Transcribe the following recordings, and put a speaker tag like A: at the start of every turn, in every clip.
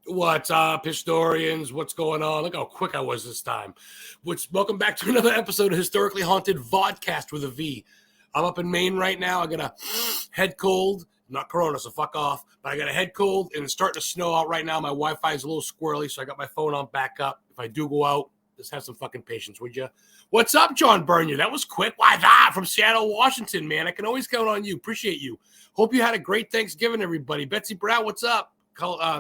A: What's up, historians? What's going on? Look how quick I was this time. Welcome back to another episode of Historically Haunted VODCAST with a V. I'm up in Maine right now. I got a head cold. Not corona, so fuck off. But I got a head cold, and it's starting to snow out right now. My Wi-Fi is a little squirrely, so I got my phone on backup. If I do go out, just have some fucking patience, would you? What's up, John Bernier? That was quick. Why that? From Seattle, Washington, man. I can always count on you. Appreciate you. Hope you had a great Thanksgiving, everybody. Betsy Brown, what's up?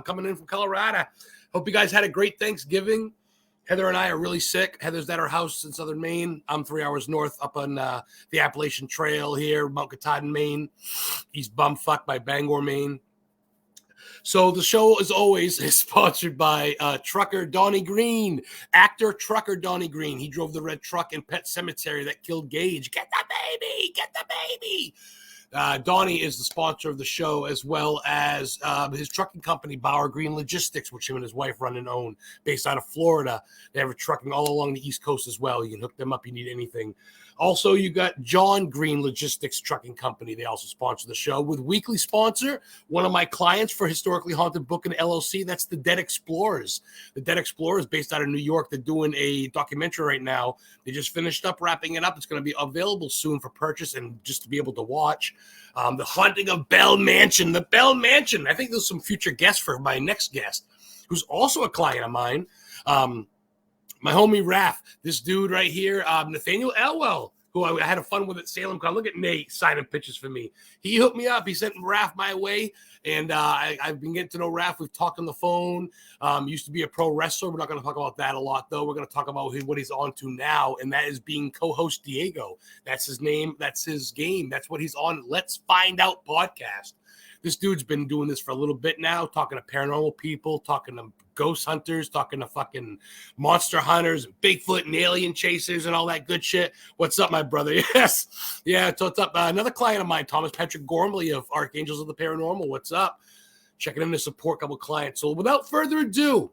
A: Coming in from Colorado. Hope you guys had a great Thanksgiving. Heather and I are really sick. Heather's at her house in southern Maine. I'm 3 hours north up on the Appalachian Trail here, Mount Katahdin, Maine. He's bumfucked by Bangor, Maine. So the show, as always, is sponsored by trucker Donnie Green, actor trucker Donnie Green. He drove the red truck in Pet Cemetery that killed Gage. Get the baby! Get the baby! Donnie is the sponsor of the show, as well as his trucking company, Bauer Green Logistics, which him and his wife run and own, based out of Florida. They have a trucking all along the East Coast as well. You can hook them up if you need anything. Also, you got John Green Logistics Trucking Company. They also sponsor the show with weekly sponsor, one of my clients for Historically Haunted Book and LLC. That's the Dead Explorers. The Dead Explorers, based out of New York. They're doing a documentary right now. They just finished up wrapping it up. It's going to be available soon for purchase and just to be able to watch. The Haunting of Bell Mansion. The Bell Mansion. I think there's some future guests for my next guest, who's also a client of mine. My homie RAF, this dude right here, Nathaniel Elwell, who I had a fun with at Salem Con. Look at Nate signing pictures for me. He hooked me up. He sent RAF my way, and I've been getting to know RAF. We've talked on the phone. Used to be a pro wrestler. We're not going to talk about that a lot, though. We're going to talk about what he's on to now, and that is being co-host DIEG0. That's his name. That's his game. That's what he's on. Let's Find Out podcast. This dude's been doing this for a little bit now, talking to paranormal people, talking to ghost hunters, talking to fucking monster hunters, and Bigfoot and alien chasers and all that good shit. What's up, my brother? Yes. Yeah, so what's up? Another client of mine, Thomas Patrick Gormley of Archangels of the Paranormal. What's up? Checking in to support a couple clients. So without further ado,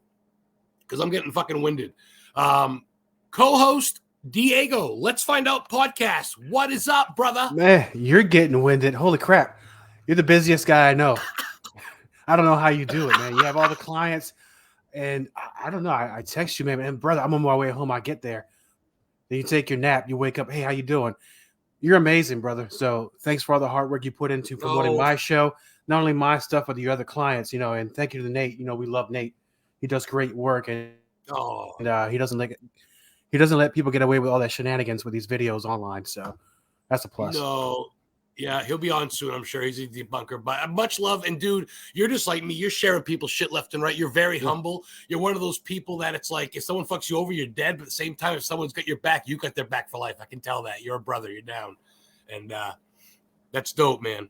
A: because I'm getting fucking winded, co-host DIEG0, Let's Find Out podcast. What is up, brother?
B: Man, you're getting winded. Holy crap. You're the busiest guy I know. I don't know how you do it, man. You have all the clients, and I don't know. I text you, man, and brother, I'm on my way home. I get there. Then you take your nap. You wake up. Hey, how you doing? You're amazing, brother. So thanks for all the hard work you put into promoting my show. Not only my stuff, but your other clients, and thank you to Nate. We love Nate. He does great work, and he doesn't let people get away with all that shenanigans with these videos online. So that's a plus.
A: No. Yeah, he'll be on soon, I'm sure. He's a debunker. But much love. And, dude, you're just like me. You're sharing people's shit left and right. You're very humble. You're one of those people that it's like if someone fucks you over, you're dead. But at the same time, if someone's got your back, you got their back for life. I can tell that. You're a brother. You're down. And that's dope, man.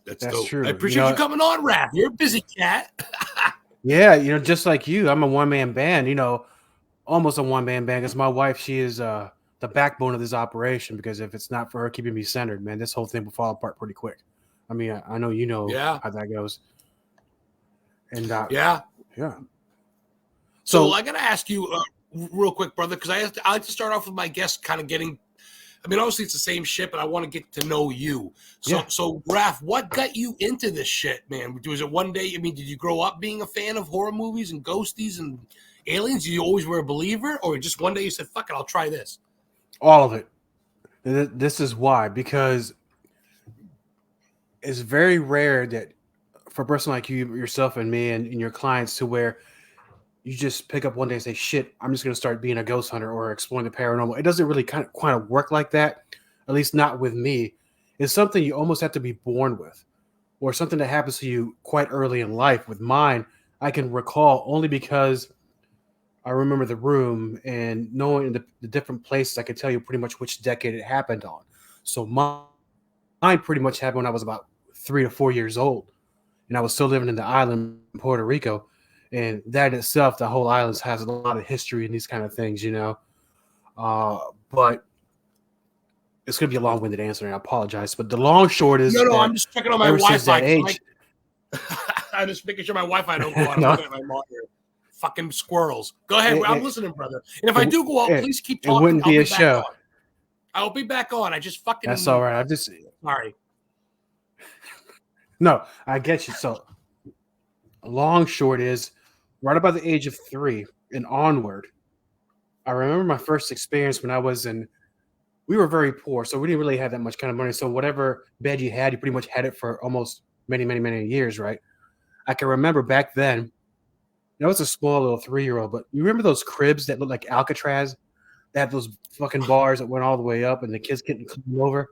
A: That's dope.
B: True.
A: I appreciate you coming on, Raph. You're a busy cat.
B: Yeah, just like you. I'm a one-man band, almost a one-man band because my wife, she is the backbone of this operation, because if it's not for her keeping me centered, man, this whole thing will fall apart pretty quick. I mean, I know how that goes. And
A: yeah. So I got to ask you real quick, brother, because I like to start off with my guests kind of getting. I mean, obviously it's the same shit, but I want to get to know you. So Raph, what got you into this shit, man? Was it one day? I mean, did you grow up being a fan of horror movies and ghosties and aliens? Did you always were a believer, or just one day you said, "Fuck it, I'll try this"?
B: All of it. This is why, because it's very rare that for a person like you, yourself, and me, and your clients, to where you just pick up one day and say, "Shit, I'm just going to start being a ghost hunter or exploring the paranormal." It doesn't really kind of work like that. At least not with me. It's something you almost have to be born with, or something that happens to you quite early in life. With mine, I can recall only because I remember the room, and knowing the different places, I could tell you pretty much which decade it happened on. So mine pretty much happened when I was about 3 to 4 years old, and I was still living in the island in Puerto Rico. And that in itself, the whole island has a lot of history and these kind of things, But it's going to be a long-winded answer, and I apologize. But the long short is
A: no, I'm just checking on my Wi-Fi. I'm just making sure my Wi-Fi don't go out. I'm looking at my monitor. Fucking squirrels. Go ahead. I'm listening, brother. And if I do go out, please keep talking.
B: It wouldn't be a show.
A: I'll be back on. I just fucking.
B: That's all right.
A: Sorry.
B: No, I get you. So, long short is right about the age of 3 and onward, I remember my first experience when I was in. We were very poor, so we didn't really have that much kind of money. So whatever bed you had, you pretty much had it for almost many, many, many years, right? I can remember back then. I was a small little 3-year-old, but you remember those cribs that looked like Alcatraz? They had those fucking bars that went all the way up, and the kids couldn't climb over.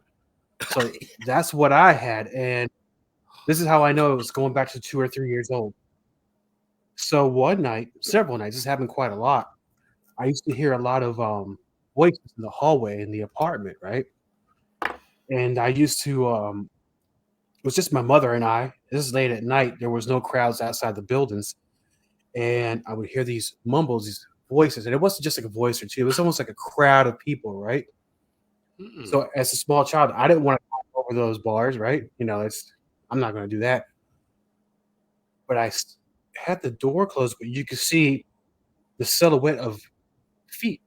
B: So that's what I had, and this is how I know it was going back to 2 or 3 years old. So one night, several nights, this happened quite a lot. I used to hear a lot of voices in the hallway in the apartment, right? And I used to it was just my mother and I. This is late at night. There was no crowds outside the buildings, and I would hear these mumbles, these voices, and it wasn't just like a voice or two. It was almost like a crowd of people, right?
A: Mm-mm.
B: So as a small child, I didn't want to climb over those bars, right? I'm not going to do that. But had the door closed, but you could see the silhouette of feet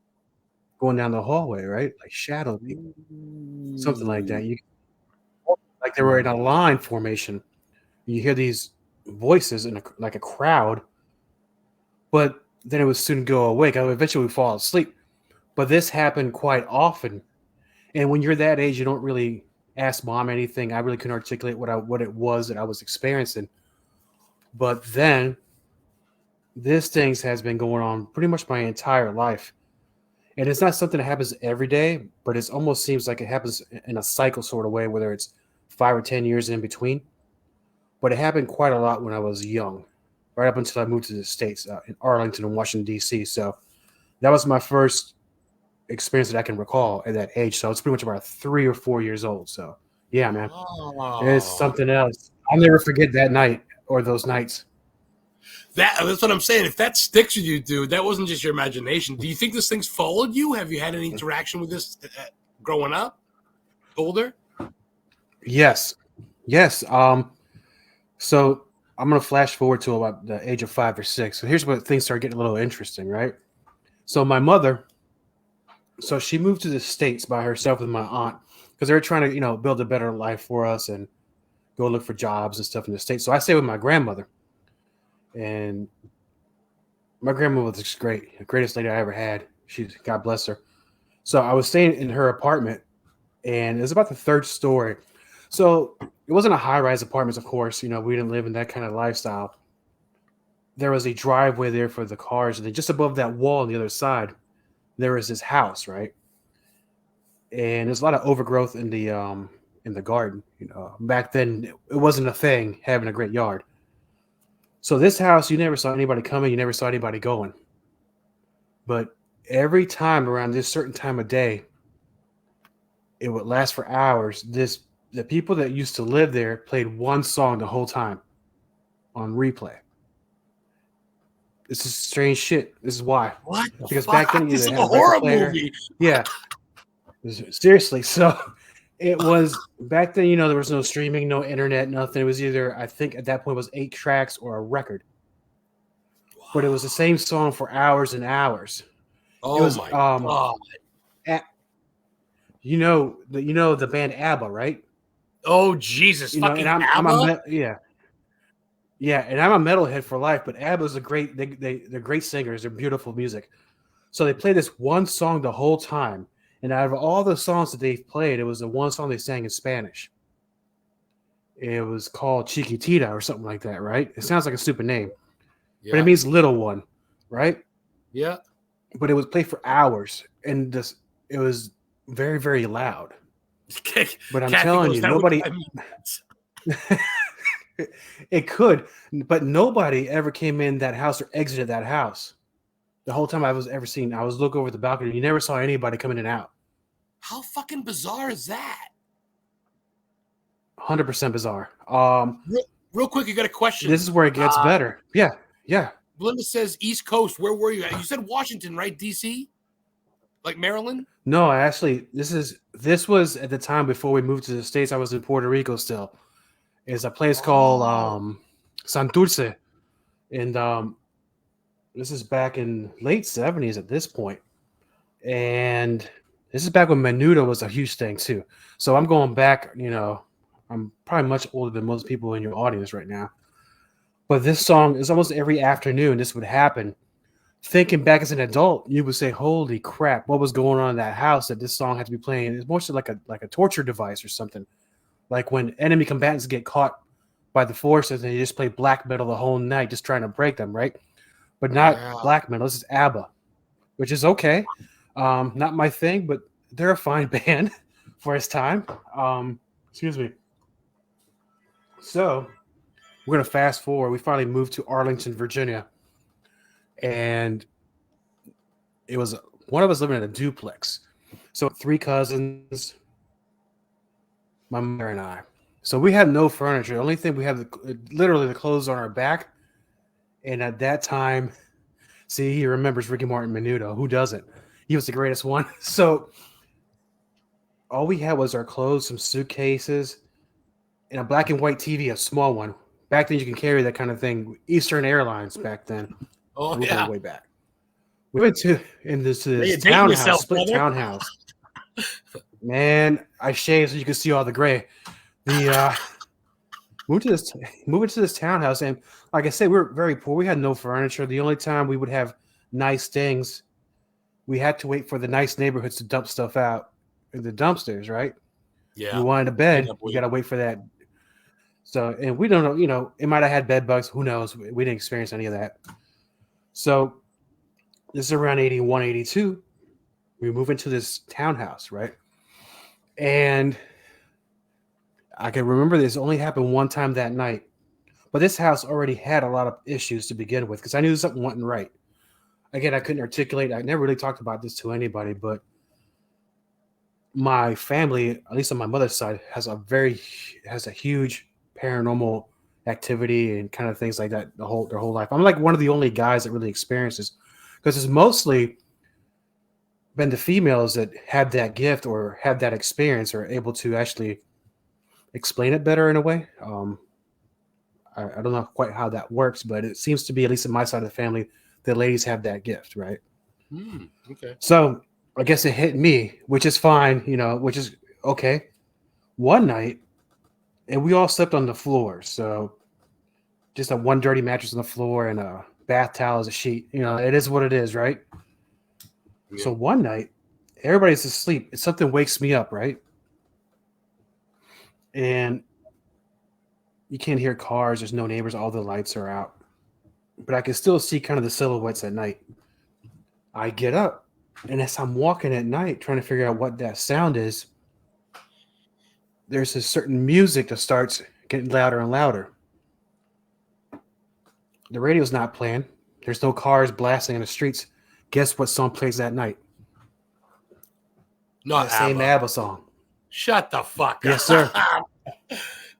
B: going down the hallway, right? Like shadow people, something like that. Like they were in a line formation. You hear these voices in like a crowd, but then it would soon go away. I would eventually fall asleep. But this happened quite often. And when you're that age, you don't really ask mom anything. I really couldn't articulate what it was that I was experiencing. But then this thing has been going on pretty much my entire life. And it's not something that happens every day, but it almost seems like it happens in a cycle sort of way, whether it's 5 or 10 years in between. But it happened quite a lot when I was young, right up until I moved to the States in Arlington and Washington, D.C. So that was my first experience that I can recall at that age. So it's pretty much about 3 or 4 years old. So yeah, man, it's something else. I'll never forget that night or those nights.
A: That's what I'm saying. If that sticks with you, dude, that wasn't just your imagination. Do you think this thing's followed you? Have you had any interaction with this growing up, older?
B: Yes. So I'm gonna flash forward to about the age of 5 or 6. So here's where things start getting a little interesting, right? So my mother, so she moved to the States by herself with my aunt because they were trying to, build a better life for us and go look for jobs and stuff in the States. So I stayed with my grandmother, and my grandmother was just great, the greatest lady I ever had. God bless her. So I was staying in her apartment, and it was about the 3rd story. So it wasn't a high-rise apartment, of course. We didn't live in that kind of lifestyle. There was a driveway there for the cars, and then just above that wall on the other side, there was this house, right? And there's a lot of overgrowth in the garden. Back then it wasn't a thing having a great yard. So this house, you never saw anybody coming, you never saw anybody going. But every time around this certain time of day, it would last for hours. The people that used to live there played one song the whole time on replay. This is strange shit. This is why.
A: What?
B: Because
A: fuck?
B: back then
A: This
B: you
A: is
B: had
A: a
B: a record
A: horror
B: player.
A: movie.
B: Yeah. Seriously. So it was back then, there was no streaming, no internet, nothing. It was either, I think at that point, it was 8 tracks or a record. But it was the same song for hours and hours.
A: Oh
B: it was,
A: my god!
B: The band ABBA, right?
A: Oh Jesus! Fucking
B: and
A: ABBA.
B: Yeah, and I'm a metalhead for life. But ABBA's they're great singers. They're beautiful music. So they play this one song the whole time. And out of all the songs that they've played, it was the one song they sang in Spanish. It was called Chiquitita or something like that, right? It sounds like a stupid name, but it means little one, right?
A: Yeah.
B: But it was played for hours, and it was very, very loud. But I'm telling you, nobody. It could, but nobody ever came in that house or exited that house. The whole time I was looking over the balcony. You never saw anybody coming in and out.
A: How fucking bizarre is that?
B: 100% bizarre.
A: Real quick, you got a question.
B: This is where it gets better. Yeah.
A: Belinda says East Coast. Where were you at? You said Washington, right? DC? Like Maryland?
B: No, actually, this was at the time before we moved to the States. I was in Puerto Rico still. It's a place called Santurce. And this is back in late 70s at this point. And this is back when Menudo was a huge thing too. So I'm going back, I'm probably much older than most people in your audience right now. But this song is almost every afternoon. This would happen. Thinking back as an adult, you would say, "Holy crap! What was going on in that house that this song had to be playing?" It's mostly like a torture device or something. Like when enemy combatants get caught by the forces and they just play black metal the whole night, just trying to break them, right? But not
A: Yeah.
B: black metal. This is ABBA, which is okay. Not my thing, but they're a fine band for its time. Excuse me. So we're gonna fast forward. We finally moved to Arlington, Virginia, and it was one of us living in a duplex. So 3 cousins, my mother and I. So we had no furniture. The only thing we had, literally the clothes on our back. And at that time, see, he remembers Ricky Martin Menudo. Who doesn't? He was the greatest one. So all we had was our clothes, some suitcases, and a black and white TV, a small one. Back then, you can carry that kind of thing. Eastern Airlines back then.
A: Oh,
B: We're
A: yeah.
B: going way back. We went to this
A: dating
B: townhouse,
A: yourself,
B: split
A: brother.
B: townhouse. Man, I shaved so you could see all the gray. Moving to this townhouse, and like I said, we were very poor. We had no furniture. The only time we would have nice things, we had to wait for the nice neighborhoods to dump stuff out in the dumpsters, right?
A: Yeah.
B: You wanted a bed,
A: End up
B: you got to wait for that. So, and we don't know, it might have had bed bugs. Who knows? We didn't experience any of that. So, this is around 81, 82. We move into this townhouse, right? And I can remember this only happened one time that night. But this house already had a lot of issues to begin with because I knew something wasn't right. Again, I couldn't articulate. I never really talked about this to anybody, but my family, at least on my mother's side, has a huge paranormal activity and kind of things like that their whole life. I'm like one of the only guys that really experiences because it's mostly been the females that had that gift or had that experience or able to actually explain it better in a way. I don't know quite how that works, but it seems to be, at least in my side of the family, the ladies have that gift, right?
A: Okay.
B: So I guess it hit me, which is fine, which is okay. One night, and we all slept on the floor. So just one dirty mattress on the floor and a bath towel as a sheet. It is what it is, right?
A: Yeah.
B: So one night, everybody's asleep. Something wakes me up, right? And you can't hear cars. There's no neighbors. All the lights are out. But I can still see kind of the silhouettes at night. I get up, and as I'm walking at night trying to figure out what that sound is, there's a certain music that starts getting louder and louder. The radio's not playing. There's no cars blasting in the streets. Guess what song plays that night?
A: Not
B: the same
A: ABBA.
B: ABBA song.
A: Shut the fuck up.
B: Yes, sir.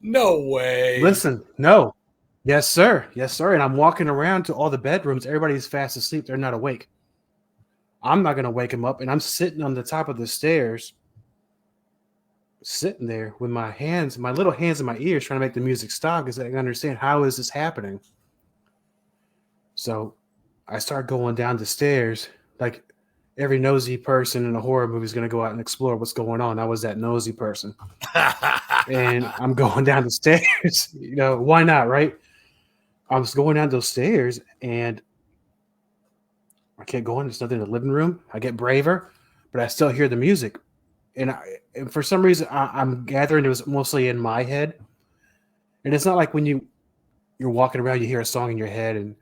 A: No way.
B: Listen, no. Yes, sir. Yes, sir. And I'm walking around to all the bedrooms. Everybody's fast asleep. They're not awake. I'm not going to wake them up. And I'm sitting on the top of the stairs, sitting there with my little hands in my ears, trying to make the music stop because I can understand how is this happening. So I start going down the stairs like every nosy person in a horror movie is going to go out and explore what's going on. I was that nosy person. And I'm going down the stairs. Why not, right? I was going down those stairs and I kept going. There's nothing in the living room. I get braver, but I still hear the music. And for some reason, I'm gathering it was mostly in my head. And it's not like when you're walking around, you hear a song in your head and,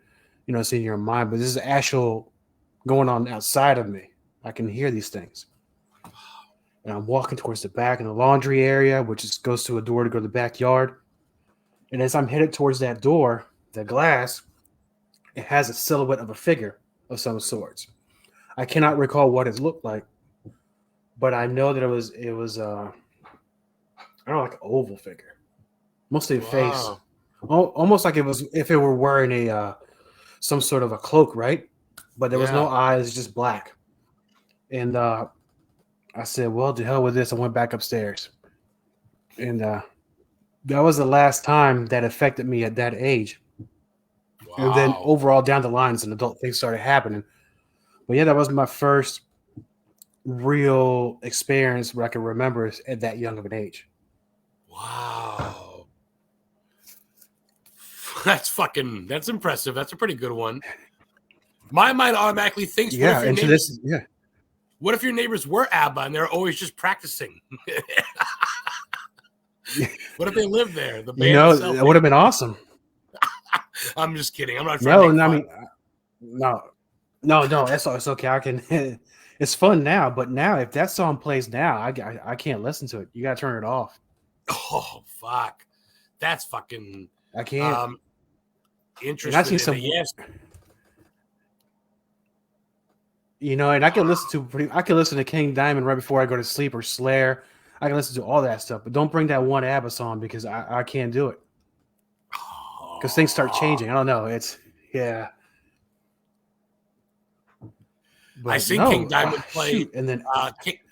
B: it's in your mind, but this is actual going on outside of me. I can hear these things. And I'm walking towards the back in the laundry area, which goes to a door to go to the backyard. And as I'm headed towards that door, the glass, it has a silhouette of a figure of some sorts. I cannot recall what it looked like, but I know that it was I don't know, like an oval figure, mostly a face, almost like it was if it were wearing some sort of a cloak, right? But there was no eyes, just black. And I said, well, to hell with this. I went back upstairs. And that was the last time that affected me at that age. Wow. And then overall down the line, as an adult, things started happening. But yeah, that was my first real experience where I can remember at that young of an age.
A: Wow. That's impressive. That's a pretty good one. My mind automatically thinks,
B: Yeah,
A: what if your neighbors were ABBA and they're always just practicing? What if they live there? The band itself.
B: That would have been awesome.
A: I'm just kidding. I'm not trying to make fun.
B: I mean, no. It's okay. I can. It's fun now, but now if that song plays now, I can't listen to it. You gotta turn it off.
A: Oh fuck, that's fucking.
B: I can't.
A: Interesting.
B: I see some.
A: Yes.
B: And I can listen to King Diamond right before I go to sleep, or Slayer. I can listen to all that stuff, but don't bring that one ABBA song because I can't do it. Because things start changing. I don't know. Yeah.
A: But I seen King Diamond play,
B: and then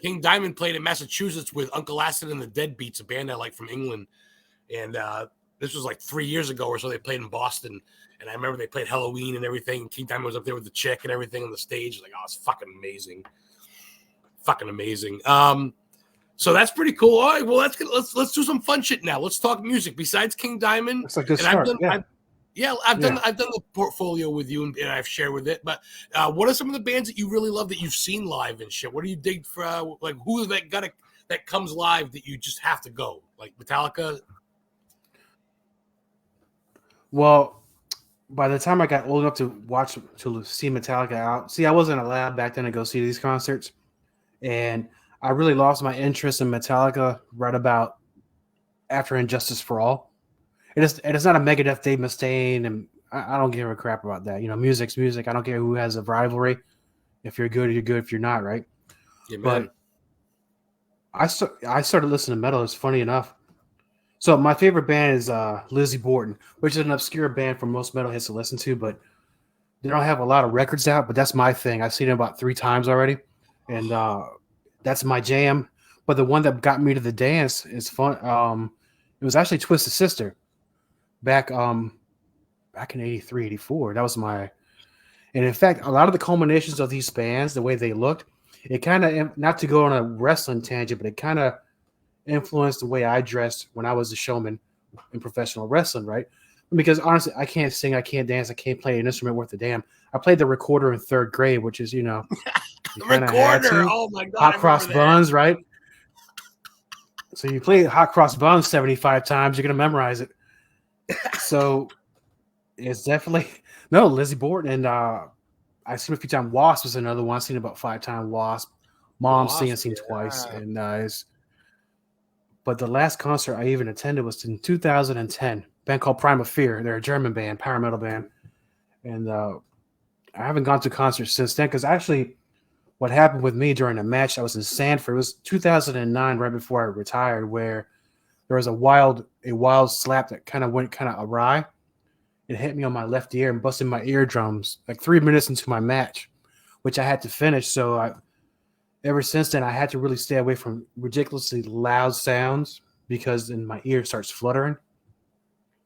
A: King Diamond played in Massachusetts with Uncle Acid and the Deadbeats, a band I like from England, and this was like 3 years ago or so. They played in Boston, and I remember they played Halloween and everything. And King Diamond was up there with the chick and everything on the stage. Like, oh, it's fucking amazing, So that's pretty cool. All right, well, let's do some fun shit now. Let's talk music. Besides King Diamond,
B: it's like good start.
A: I've done the portfolio with you and I've shared with it. But what are some of the bands that you really love that you've seen live and shit? What do you dig for? Like, who that comes live that you just have to go? Like Metallica.
B: Well, by the time I got old enough to see Metallica out, I wasn't allowed back then to go see these concerts, and I really lost my interest in Metallica right about after Injustice for All. It's not a Megadeth, Dave Mustaine, and I don't give a crap about that. Music's music. I don't care who has a rivalry. If you're good, you're good. If you're not, right?
A: Yeah,
B: but I started listening to metal. It's funny enough. So my favorite band is Lizzie Borden, which is an obscure band for most metalheads to listen to, but they don't have a lot of records out. But that's my thing. I've seen it about 3 times already, and that's my jam. But the one that got me to the dance is fun. It was actually Twisted Sister. Back in 83, 84. That was and in fact, a lot of the culminations of these bands, the way they looked, it kind of, not to go on a wrestling tangent, but it kind of influenced the way I dressed when I was a showman in professional wrestling, right? Because honestly, I can't sing, I can't dance, I can't play an instrument worth a damn. I played the recorder in 3rd grade, which is,
A: the recorder. Oh my God.
B: Hot cross buns, right? So you play hot cross buns 75 times, you're going to memorize it. So it's definitely Lizzie Borden, and I've seen a few times. Wasp was another one. I've seen about 5 times. Wasp, seen twice, and but the last concert I even attended was in 2010. A band called Prime of Fear. They're a German band, power metal band, and I haven't gone to concerts since then because actually, what happened with me during a match I was in Sanford, it was 2009, right before I retired, where there was a wild slap that kind of went awry. It hit me on my left ear and busted my eardrums like 3 minutes into my match, which I had to finish. So ever since then, I had to really stay away from ridiculously loud sounds because then my ear starts fluttering.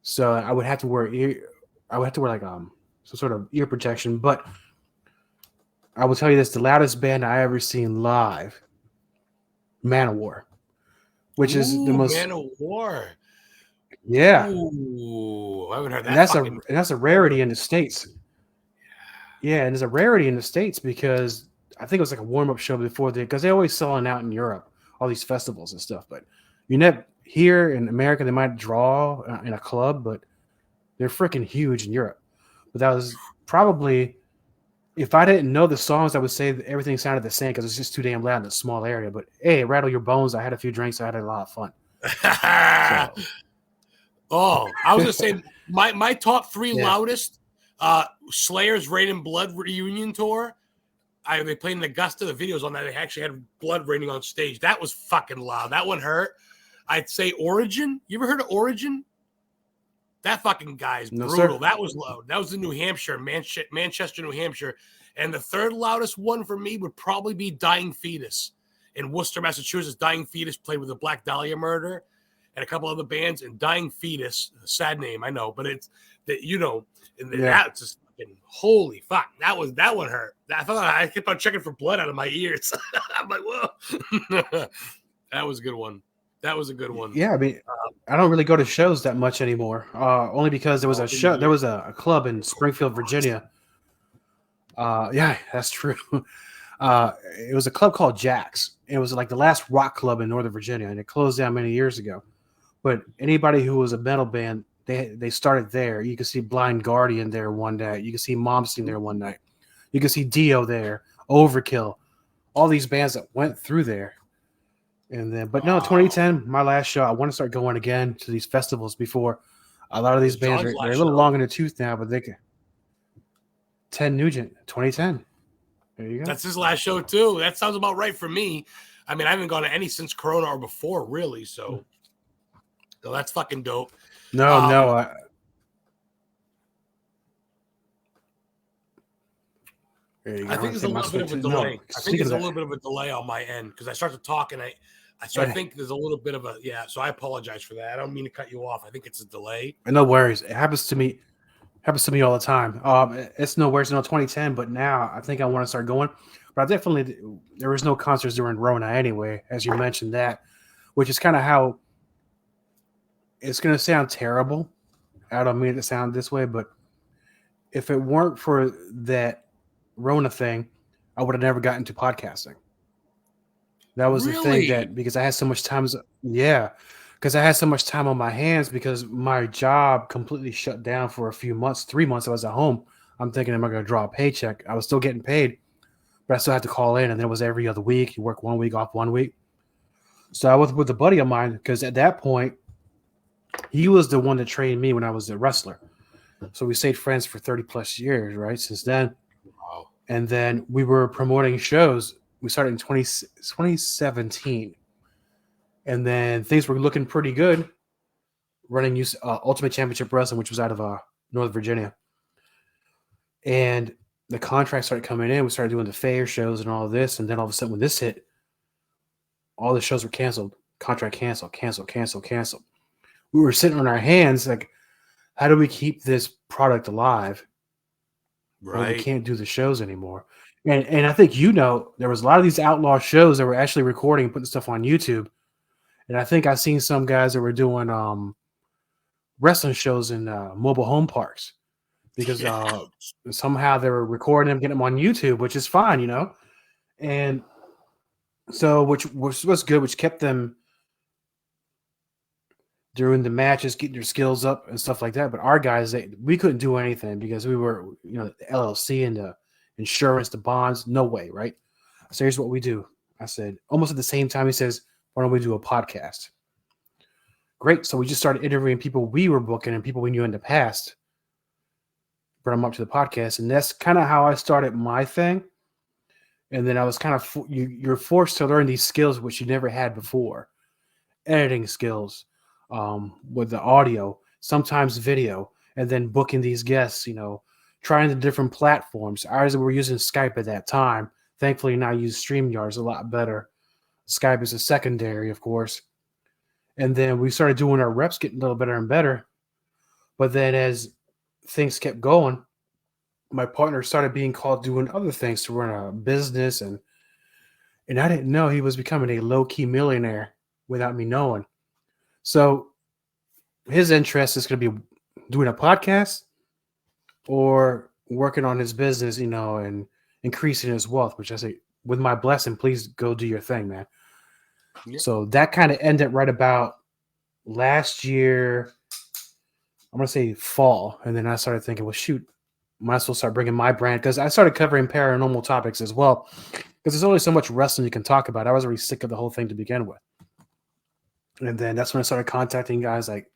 B: So I would have to wear like some sort of ear protection. But I will tell you this: the loudest band I ever seen live, Manowar. Which is the most
A: Manowar.
B: Yeah.
A: Ooh, I haven't heard that.
B: And that's a rarity in the States. Yeah, and it's a rarity in the States because I think it was like a warm-up show before because they're always selling out in Europe, all these festivals and stuff. But here in America, they might draw in a club, but they're freaking huge in Europe. But that was probably, if I didn't know the songs, I would say that everything sounded the same because it's just too damn loud in a small area. But hey, rattle your bones. I had a few drinks. I had a lot of fun.
A: Oh, I was gonna say my top 3 loudest Slayer's Rain and Blood reunion tour. They played in Augusta. The videos on that, they actually had blood raining on stage. That was fucking loud. That one hurt. I'd say Origin. You ever heard of Origin? That fucking guy is brutal. Sir. That was loud. That was in New Hampshire, Manchester, New Hampshire. And the 3rd loudest one for me would probably be Dying Fetus in Worcester, Massachusetts. Dying Fetus played with the Black Dahlia Murder and a couple other bands. And Dying Fetus, a sad name, I know, but it's that that's just fucking holy fuck. That one hurt. I kept on checking for blood out of my ears. I'm like, whoa. That was a good one.
B: Yeah, I mean, I don't really go to shows that much anymore. Only because there was a show. There was a club in Springfield, Virginia. Yeah, that's true. It was a club called Jack's. It was like the last rock club in Northern Virginia, and it closed down many years ago. But anybody who was a metal band, they started there. You could see Blind Guardian there one night. You could see Momstein there one night. You could see Dio there, Overkill, all these bands that went through there. And then, but no, 2010, my last show. I want to start going again to these festivals before. A lot of these bands they're a little long in the tooth now, but they can. 10 Nugent, 2010. There you go.
A: That's his last show too. That sounds about right for me. I mean, I haven't gone to any since Corona or before, really. So that's fucking dope.
B: No.
A: I think there's a little bit of a delay. I think there's a little bit of a delay on my end because I start to talk and I think there's a little bit of a So I apologize for that. I don't mean to cut you off. I think it's a delay.
B: No worries. It happens to me. Happens to me all the time. It's no worse than 2010, but now I think I want to start going. But there was no concerts during Rona anyway, as you mentioned that, which is kind of how it's going to sound terrible. I don't mean it to sound this way, but if it weren't for that Rona thing, I would have never gotten into podcasting. That was the thing that because I had so much time. Because I had so much time on my hands because my job completely shut down for a few months. 3 months I was at home. I'm thinking, am I going to draw a paycheck? I was still getting paid, but I still had to call in, and then it was every other week. You work 1 week, off 1 week. So I was with a buddy of mine because at that point, he was the one that trained me when I was a wrestler. So we stayed friends for 30 plus years, right? Since then.
A: Wow.
B: And then we were promoting shows. We started in 2017. And then things were looking pretty good running Ultimate Championship Wrestling, which was out of Northern Virginia. And the contracts started coming in. We started doing the fair shows and all of this. And then all of a sudden when this hit, all the shows were canceled. Contract canceled. We were sitting on our hands like, how do we keep this product alive?
A: Right.
B: Well, we can't do the shows anymore. And I think there was a lot of these outlaw shows that were actually recording and putting stuff on YouTube. And I think I've seen some guys that were doing wrestling shows in mobile home parks because somehow they were recording them, getting them on YouTube, which is fine, And so, which was good, which kept them during the matches, getting their skills up and stuff like that. But our guys, we couldn't do anything because we were, the LLC and the insurance, the bonds, no way, right? So here's what we do. I said, almost at the same time, he says, why don't we do a podcast? Great. So we just started interviewing people we were booking and people we knew in the past. Brought them up to the podcast. And that's kind of how I started my thing. And then I was kind of, you're forced to learn these skills, which you never had before. Editing skills with the audio, sometimes video, and then booking these guests, trying the different platforms. Ours, we were using Skype at that time. Thankfully, now I use StreamYards a lot better. Skype is a secondary, of course. And then we started doing our reps, getting a little better and better. But then as things kept going, my partner started being called doing other things to run a business. And I didn't know he was becoming a low-key millionaire without me knowing. So his interest is going to be doing a podcast or working on his business, and increasing his wealth, which I say, with my blessing, please go do your thing, man. Yep. So that kind of ended right about last year. I'm going to say fall. And then I started thinking, well, shoot, might as well start bringing my brand because I started covering paranormal topics as well because there's only so much wrestling you can talk about. I was already sick of the whole thing to begin with. And then that's when I started contacting guys like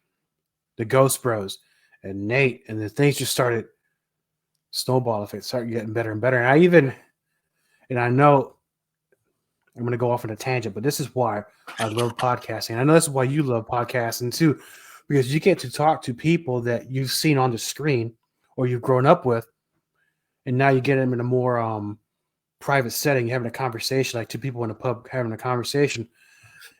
B: the Ghost Bros and Nate, and then things just started snowball effect, started getting better and better. And I know I'm going to go off on a tangent, but this is why I love podcasting. I know this is why you love podcasting too, because you get to talk to people that you've seen on the screen or you've grown up with, and now you get them in a more private setting, having a conversation, like two people in a pub having a conversation.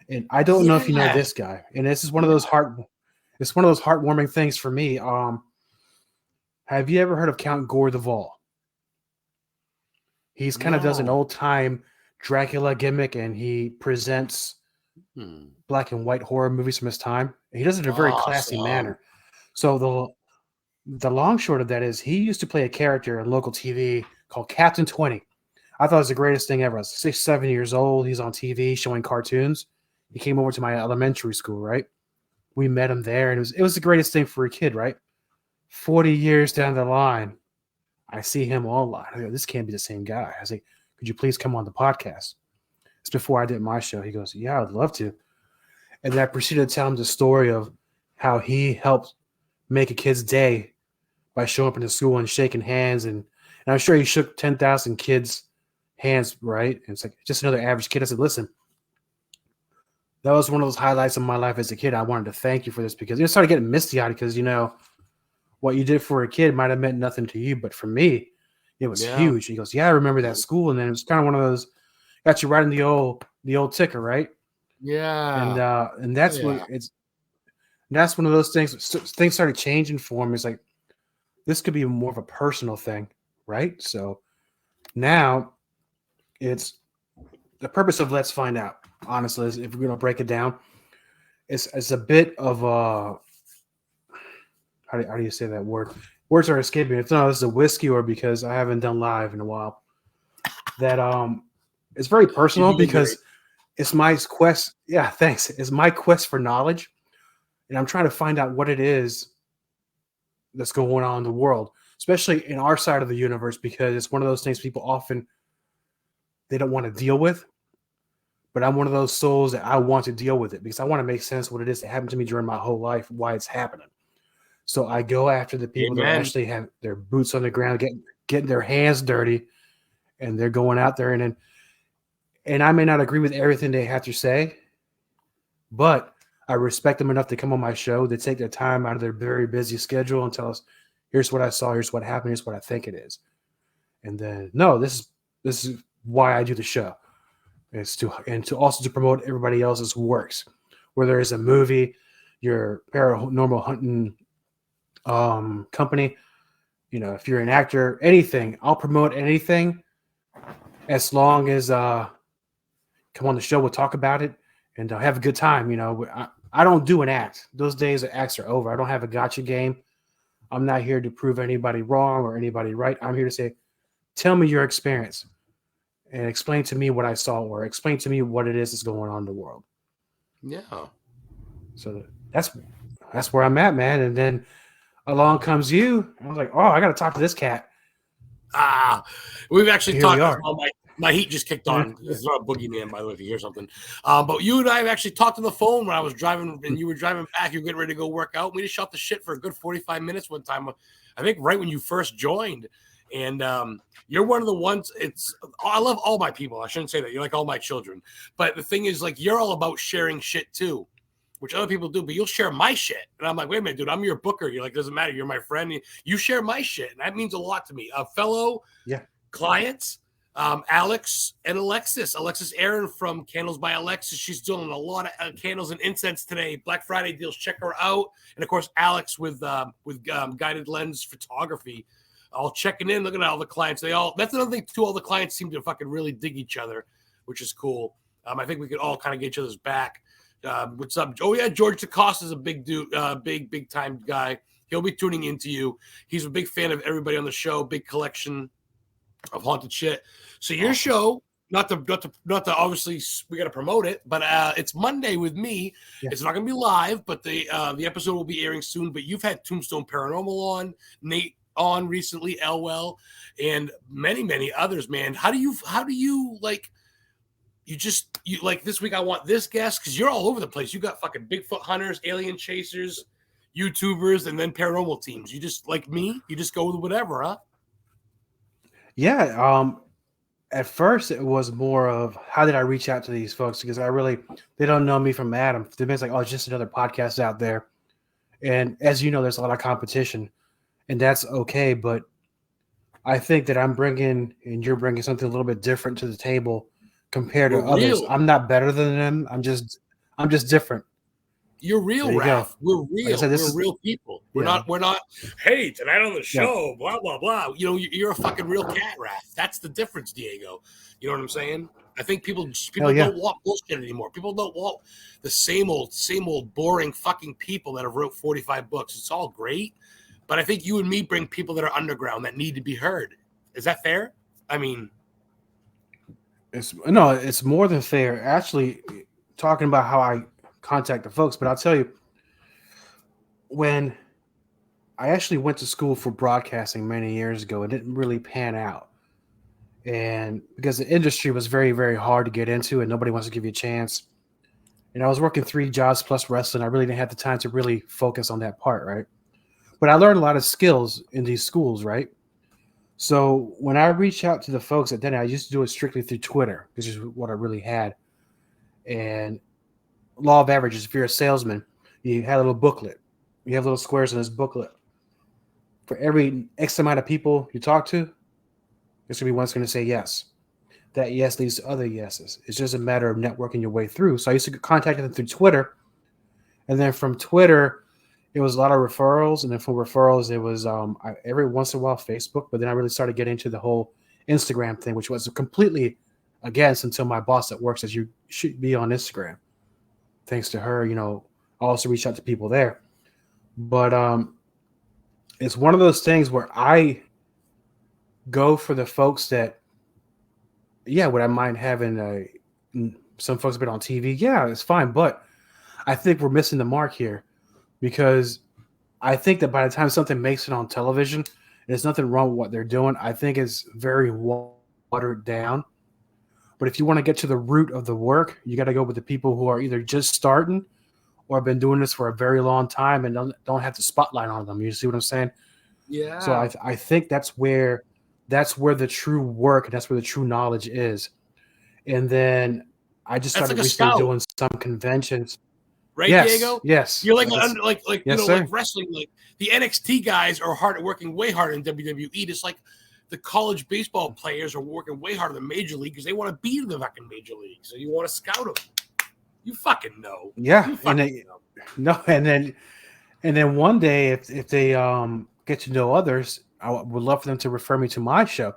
B: And I don't know if you know this guy, and this is one of those heartwarming things for me. Have you ever heard of Count Gore the Vol? He's kind of does an old time Dracula gimmick, and he presents black and white horror movies from his time. He does it in a very classy
A: Awesome.
B: manner. So the long short of that is he used to play a character on local TV called Captain 20. I thought it was the greatest thing ever. I was 6, 7 years old. He's on TV showing cartoons. He came over to my elementary school, right? We met him there, and it was the greatest thing for a kid, right? 40 years down the line, I see him online. I go, this can't be the same guy. I say, could you please come on the podcast? It's before I did my show. He goes, yeah, I'd love to. And then I proceeded to tell him the story of how he helped make a kid's day by showing up in the school and shaking hands. And I'm sure he shook 10,000 kids' hands, right? And it's like just another average kid. I said, listen, that was one of those highlights of my life as a kid. I wanted to thank you for this because it started getting misty-eyed because, what you did for a kid might have meant nothing to you, but for me, it was
A: Yeah.
B: huge. He goes, yeah, I remember that school. And then it was kind of one of those, got you right in the old ticker, right? And
A: Yeah.
B: that's what
A: Yeah.
B: that's one of those things. Things started changing for me. It's like this could be more of a personal thing, right? So now it's the purpose of Let's Find Out. Honestly, is if we're gonna break it down, it's a bit of a how do you say that word? Words are escaping me. It's not this is a whiskey or because I haven't done live in a while. That it's very
A: You're
B: personal
A: doing
B: because
A: great.
B: it's my quest. Yeah, thanks. It's my quest for knowledge, and I'm trying to find out what it is that's going on in the world, especially in our side of the universe, because it's one of those things people often they don't want to deal with. But I'm one of those souls that I want to deal with it because I want to make sense of what it is that happened to me during my whole life, why it's happening. So I go after the people that
A: Amen.
B: actually have their boots on the ground, getting their hands dirty, and they're going out there and I may not agree with everything they have to say, but I respect them enough to come on my show. They take their time out of their very busy schedule and tell us, "Here's what I saw. Here's what happened. Here's what I think it is." And then, no, this is why I do the show. It's to also to promote everybody else's works. Whether it's a movie, your paranormal hunting company, if you're an actor, anything, I'll promote anything as long as come on the show, we'll talk about it and have a good time. I don't do an act. Those days of acts are over. I don't have a gotcha game. I'm not here to prove anybody wrong or anybody right. I'm here to say, tell me your experience and explain to me what I saw or explain to me what it is that's going on in the world.
A: Yeah.
B: So that's where I'm at, man. And then along comes you. I was like, oh, I got to talk to this cat.
A: We've actually
B: Here we
A: talked.
B: are.
A: Well, my heat just kicked on. It's not a boogeyman, by the way, if you hear something. But you and I have actually talked on the phone when I was driving, and you were driving back. You were getting ready to go work out. We just shot the shit for a good 45 minutes one time. I think right when you first joined, and you're one of the ones. I love all my people. I shouldn't say that. You're like all my children. But the thing is, like, you're all about sharing shit too, which other people do, but you'll share my shit. And I'm like, wait a minute, dude, I'm your booker. You're like, doesn't matter. You're my friend. You share my shit. And that means a lot to me. Fellow clients, Alex and Alexis Aaron from Candles by Alexis. She's doing a lot of candles and incense today. Black Friday deals. Check her out. And of course, Alex with Guided Lens Photography. All checking in, looking at all the clients. That's another thing too. All the clients seem to fucking really dig each other, which is cool. I think we could all kind of get each other's back. What's up? Oh yeah, George DeCosta is a big dude, big time guy. He'll be tuning into you. He's a big fan of everybody on the show. Big collection of haunted shit. So your show, not to obviously we got to promote it, but it's Monday with me. Yeah. It's not going to be live, but the episode will be airing soon. But you've had Tombstone Paranormal on, Nate on recently, Elwell, and many others. Man, how do you like? You like this week I want this guest because you're all over the place. You got fucking Bigfoot hunters, alien chasers, YouTubers, and then paranormal teams. You just like me, you just go with whatever, huh?
B: Yeah. At first it was more of how did I reach out to these folks because they don't know me from Adam. It's like, oh, it's just another podcast out there. And as you know, there's a lot of competition and that's okay. But I think that I'm bringing and you're bringing something a little bit different to the table compared to others. I'm not better than them. I'm just different.
A: You're real, RAF. We're real.
B: Like
A: we're real people. We're not, hey, tonight on the show, blah, blah, blah. You're a fucking real cat, RAF. That's the difference, Diego. You know what I'm saying? I think people
B: Hell yeah.
A: don't want bullshit anymore. People don't want the same old boring fucking people that have wrote 45 books. It's all great, but I think you and me bring people that are underground that need to be heard. Is that fair? I mean,
B: it's more than fair. Actually, talking about how I contact the folks, but I'll tell you, when I actually went to school for broadcasting many years ago, it didn't really pan out. And because the industry was very, very hard to get into and nobody wants to give you a chance. And I was working 3 jobs plus wrestling. I really didn't have the time to really focus on that part, right? But I learned a lot of skills in these schools, right? So when I reached out to the folks at then, I used to do it strictly through Twitter, which is what I really had. And law of averages, if you're a salesman, you had a little booklet. You have little squares in this booklet. For every X amount of people you talk to, there's going to be one that's going to say yes. That yes leads to other yeses. It's just a matter of networking your way through. So I used to contact them through Twitter. And then from Twitter, it was a lot of referrals. And then from referrals, it was every once in a while Facebook. But then I really started getting into the whole Instagram thing, which was completely against until my boss at work says you should be on Instagram. Thanks to her, I also reached out to people there. But it's one of those things where I go for the folks that, would I mind having some folks have been on TV? Yeah, it's fine. But I think we're missing the mark here because I think that by the time something makes it on television, there's nothing wrong with what they're doing. I think it's very watered down. But if you want to get to the root of the work, you got to go with the people who are either just starting or have been doing this for a very long time and don't have the spotlight on them. You see what I'm saying?
A: yeah.
B: So I think that's where the true work and that's where the true knowledge is. And then I just started recently doing some conventions.
A: Right,
B: yes,
A: Diego?
B: Yes.
A: You're like
B: yes,
A: like wrestling. Like the NXT guys are working way harder in WWE. Just like the college baseball players are working way harder than Major League because they want to be in the fucking Major League. So you want to scout them. You fucking know.
B: Yeah,
A: you fucking
B: know. No, and then one day if they get to know others, I would love for them to refer me to my show.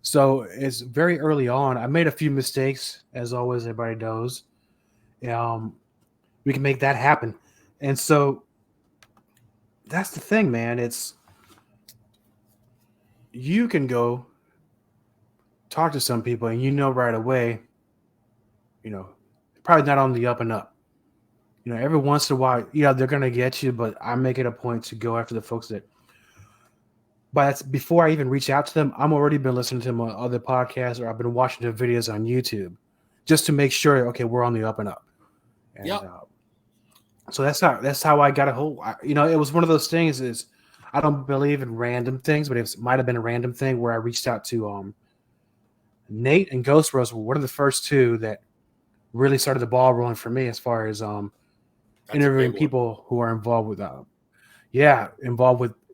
B: So it's very early on. I made a few mistakes, as always. Everybody knows. We can make that happen, and so that's the thing, man. It's you can go talk to some people, and right away, probably not on the up and up. Every once in a while, they're gonna get you, but I make it a point to go after the folks that. But before I even reach out to them, I'm already been listening to my other podcasts or I've been watching their videos on YouTube just to make sure, okay, we're on the up and up. And, so that's how I got a hold. It was one of those things is I don't believe in random things, but it might have been a random thing where I reached out to Nate and Ghost Rose were one of the first two that really started the ball rolling for me as far as interviewing people who are involved with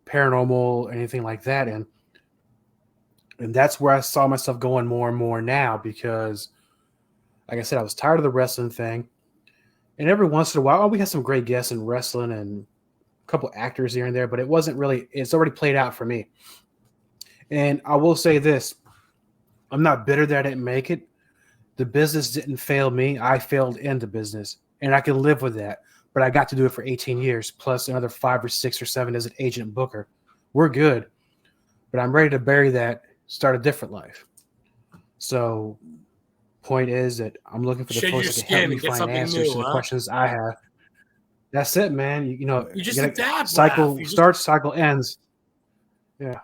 B: paranormal, anything like that. And that's where I saw myself going more and more now because, like I said, I was tired of the wrestling thing. And every once in a while, we had some great guests in wrestling and a couple actors here and there, but it wasn't really, it's already played out for me. And I will say this, I'm not bitter that I didn't make it. The business didn't fail me. I failed in the business, and I can live with that. But I got to do it for 18 years, plus another 5 or 6 or 7 as an agent booker. We're good. But I'm ready to bury that, start a different life. So point is that I'm looking for the folks that can help me find answers to the questions I have. That's it, man. You
A: just adapt.
B: Cycle starts, cycle ends. Yeah.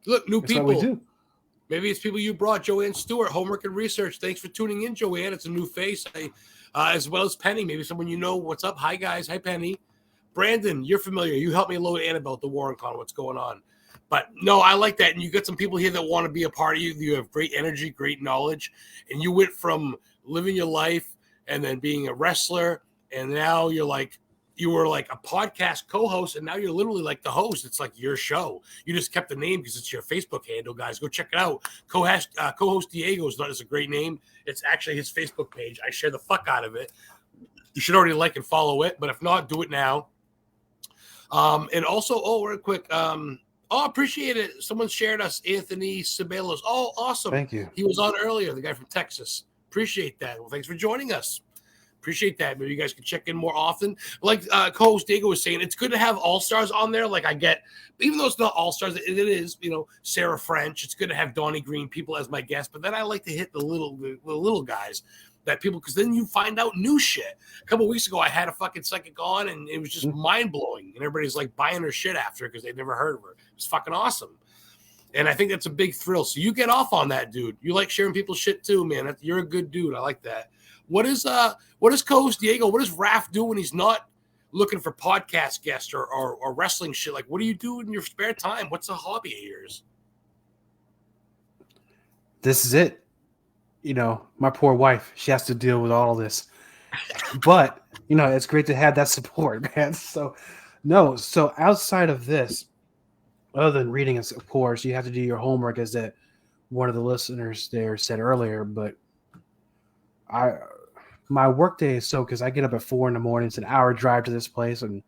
A: Look, new people.
B: What we do.
A: Maybe it's people you brought. Joanne Stewart, Homework and Research. Thanks for tuning in, Joanne. It's a new face. As well as Penny. Maybe someone you know. What's up? Hi, guys. Hi, Penny. Brandon, you're familiar. You helped me load Annabelle the Warren Con. What's going on? But no, I like that. And you got some people here that want to be a part of you. You have great energy, great knowledge. And you went from living your life and then being a wrestler. And now you were like a podcast co-host. And now you're literally like the host. It's like your show. You just kept the name because it's your Facebook handle, guys. Go check it out. Co-host DIEG0 is a great name. It's actually his Facebook page. I share the fuck out of it. You should already like and follow it. But if not, do it now. And also, real quick, appreciate it. Someone shared us, Anthony Sabelos. Oh, awesome.
B: Thank you.
A: He was on earlier, the guy from Texas. Appreciate that. Well, thanks for joining us. Appreciate that. Maybe you guys can check in more often. Like co-host Diego was saying, it's good to have all-stars on there. Like I get, even though it's not all-stars, it is, Sarah French. It's good to have Donnie Green people as my guests. But then I like to hit the little guys that people, because then you find out new shit. A couple of weeks ago, I had a fucking psychic on, and it was just mind-blowing. And everybody's like buying her shit after because they'd never heard of her. It was fucking awesome. And I think that's a big thrill. So you get off on that, dude. You like sharing people's shit too, man. You're a good dude. I like that. What is co-host Diego? What does RAF do when he's not looking for podcast guests or wrestling shit? Like, what do you do in your spare time? What's a hobby of yours?
B: This is it. My poor wife, she has to deal with all of this. But, it's great to have that support, man. So outside of this, other than reading, of course, you have to do your homework, as that one of the listeners there said earlier. But my work day is because I get up at 4 a.m. It's an hour drive to this place, and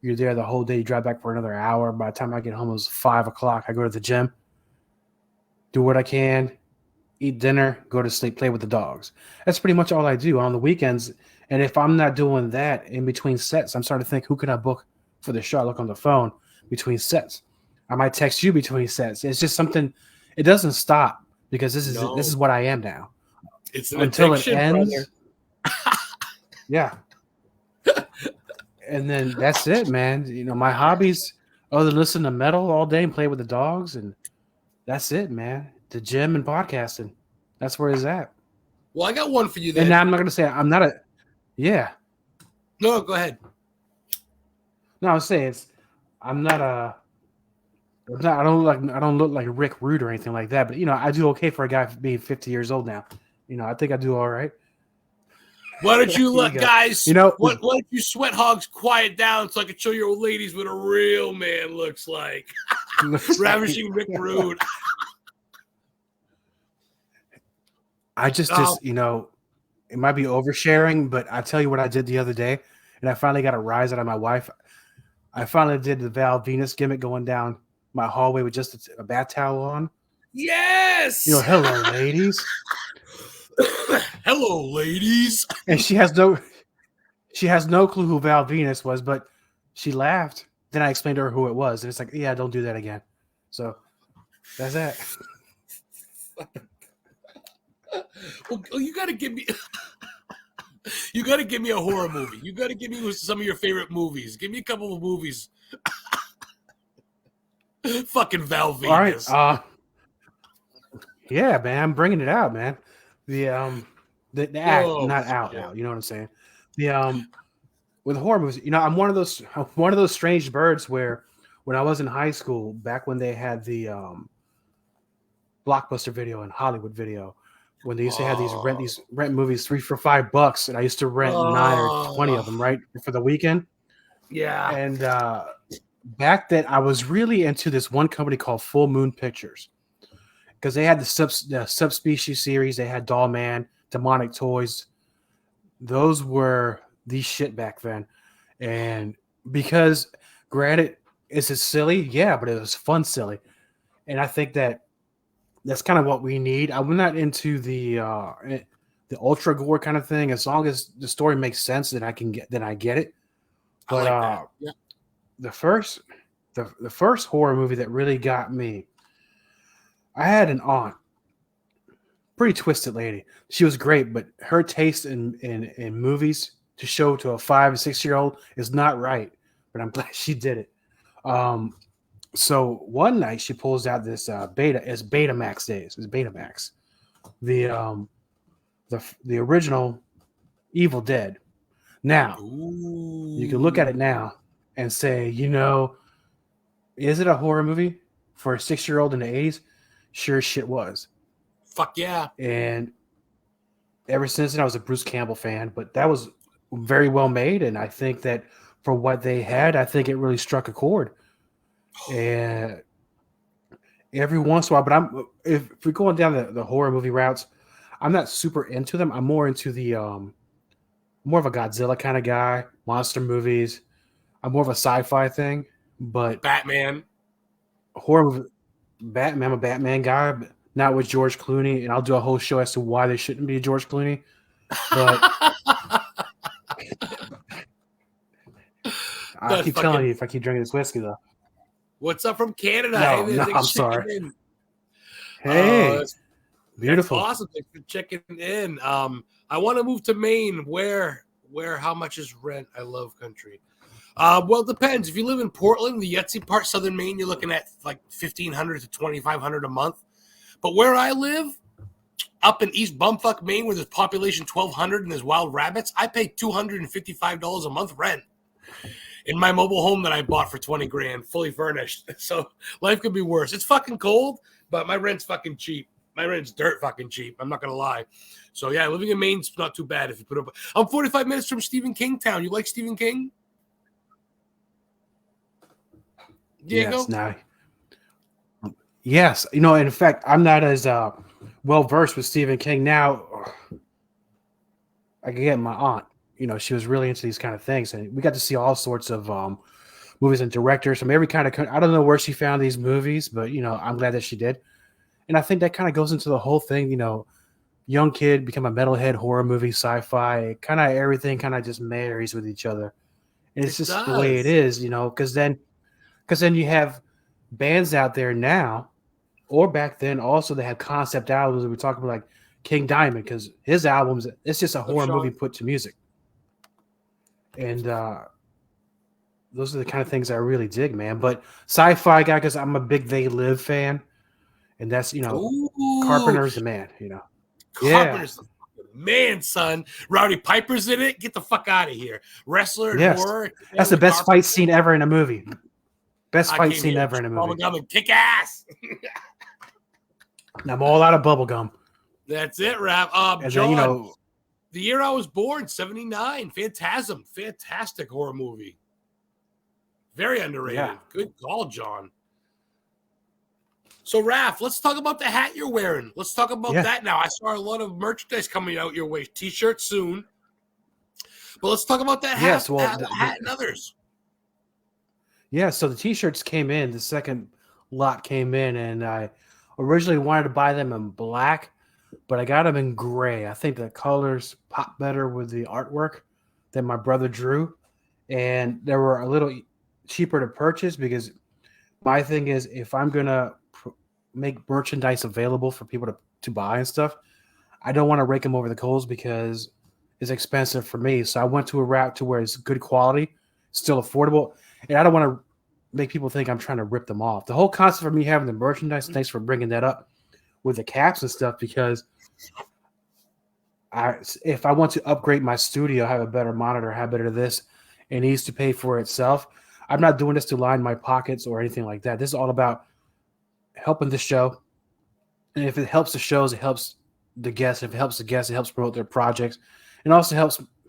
B: you're there the whole day. You drive back for another hour. By the time I get home, it's 5 o'clock. I go to the gym, do what I can, eat dinner, go to sleep, play with the dogs. That's pretty much all I do on the weekends. And if I'm not doing that in between sets, I'm starting to think, who can I book for the show? I look on the phone between sets. I might text you between sets. It's just something. It doesn't stop because this is what I am now.
A: It's an
B: until
A: addiction,
B: it ends.
A: brother.
B: Yeah. And then that's it, man. My hobbies, other than listen to metal all day and play with the dogs, and that's it, man. The gym and podcasting. That's where it's at.
A: Well, I got one for you then.
B: And now I'm not gonna say I'm not a. Yeah.
A: No, go ahead.
B: No, I was saying I'm not a. I don't look like Rick Rude or anything like that, but I do okay for a guy being 50 years old now. I think I do all right.
A: Why don't you let guys? Why don't you sweat hogs quiet down so I can show your old ladies what a real man looks like? Ravishing Rick Rude.
B: I just it might be oversharing, but I tell you what I did the other day, and I finally got a rise out of my wife. I finally did the Val Venus gimmick going down my hallway with just a bath towel on.
A: Yes.
B: Hello, ladies.
A: Hello, ladies.
B: And she has no clue who Val Venus was, but she laughed. Then I explained to her who it was, and it's like, yeah, don't do that again. So that's that.
A: Well, you got to give me. You got to give me a horror movie. You got to give me some of your favorite movies. Give me a couple of movies. Fucking Val Venus.
B: All right. Yeah, man, I'm bringing it out, man. The act, not out now. You know what I'm saying? With horror movies, I'm one of those strange birds where when I was in high school, back when they had the Blockbuster Video and Hollywood Video, when they used to have these rent movies $3 for $5, and I used to rent 9 or 20 of them, right, for the weekend.
A: Yeah.
B: And back then, I was really into this one company called Full Moon Pictures, because they had the Subspecies series. They had Doll Man, Demonic Toys. Those were the shit back then. And because, granted, is it silly? Yeah, but it was fun silly. And I think that's kind of what we need. I'm not into the ultra gore kind of thing. As long as the story makes sense, then I get it. But
A: yeah.
B: the first horror movie that really got me, I had an aunt, pretty twisted lady. She was great, but her taste in movies to show to a 5 or 6 year old is not right. But I'm glad she did it. So one night she pulls out this Beta. It's Betamax days. It's Betamax. The original Evil Dead. Now you can look at it now and say, is it a horror movie for a 6-year-old in the 80s? Sure shit was.
A: Fuck yeah.
B: And ever since then, I was a Bruce Campbell fan, but that was very well made. And I think that for what they had, I think it really struck a chord. And every once in a while, but if we're going down the horror movie routes, I'm not super into them. I'm more into the more of a Godzilla kind of guy, monster movies. I'm more of a sci-fi thing, but
A: Batman.
B: horror movie, Batman. I'm a Batman guy, not with George Clooney, and I'll do a whole show as to why there shouldn't be a George Clooney. But I keep telling you, if I keep drinking this whiskey, though.
A: What's up from Canada?
B: No,
A: hey,
B: no, I'm sorry.
A: In.
B: Hey, beautiful.
A: That's awesome. Thanks for checking in. I want to move to Maine. Where? How much is rent? I love country. Well, it depends. If you live in Portland, the Yahtzee part, Southern Maine, you're looking at like $1,500 to $2,500 a month. But where I live, up in East Bumfuck, Maine, where there's population 1,200 and there's wild rabbits, I pay $255 a month rent in my mobile home that I bought for $20,000, fully furnished. So life could be worse. It's fucking cold, but my rent's fucking cheap. My rent's dirt fucking cheap. I'm not gonna lie. So yeah, living in Maine's not too bad if you put up. I'm 45 minutes from Stephen King town. You like Stephen King? Diego?
B: Yes, now. Yes, you know, in fact, I'm not as well versed with Stephen King now. I can get my aunt. You know, she was really into these kind of things, and we got to see all sorts of movies and directors from every kind of. I don't know where she found these movies, but you know, I'm glad that she did. And I think that kind of goes into the whole thing. You know, young kid become a metalhead, horror movie, sci-fi, kind of everything kind of just marries with each other, and it's just the way it is. You know, because then you have bands out there now, or back then also they had concept albums. We're talking about like King Diamond, because his albums, it's just a horror movie put to music. And those are the kind of things I really dig, man. But sci-fi guy, because I'm a big They Live fan, and that's, you know,
A: Ooh.
B: Carpenter's the man, you know.
A: Carpenter's the man, son. Rowdy Piper's in it. Get the fuck out of here. Wrestler and horror.
B: That's the best fight scene ever in a movie. Best fight scene ever in a movie.
A: Bubblegum and kick ass.
B: I'm all out of bubblegum.
A: That's it, Rap.
B: And
A: John,
B: then, you know,
A: the year I was born, 79. Phantasm. Fantastic horror movie. Very underrated.
B: Yeah.
A: Good call, John. So, Raph, let's talk about the hat you're wearing. Let's talk about that now. I saw a lot of merchandise coming out your way. T-shirt soon. But let's talk about that hat, hat and others.
B: Yeah, so the T-shirts came in. The second lot came in, and I originally wanted to buy them in black, but I got them in gray. I think the colors pop better with the artwork that my brother drew, and they were a little cheaper to purchase because my thing is, if I'm going to make merchandise available for people to buy and stuff, I don't want to rake them over the coals because it's expensive for me. So I went to a route to where it's good quality, still affordable, and I don't want to make people think I'm trying to rip them off. The whole concept for me having the merchandise, thanks for bringing that up with the caps and stuff, because if I want to upgrade my studio, have a better monitor, have better this, it needs to pay for itself. I'm not doing this to line my pockets or anything like that. This is all about helping the show. And if it helps the shows, it helps the guests. If it helps the guests, it helps promote their projects. And also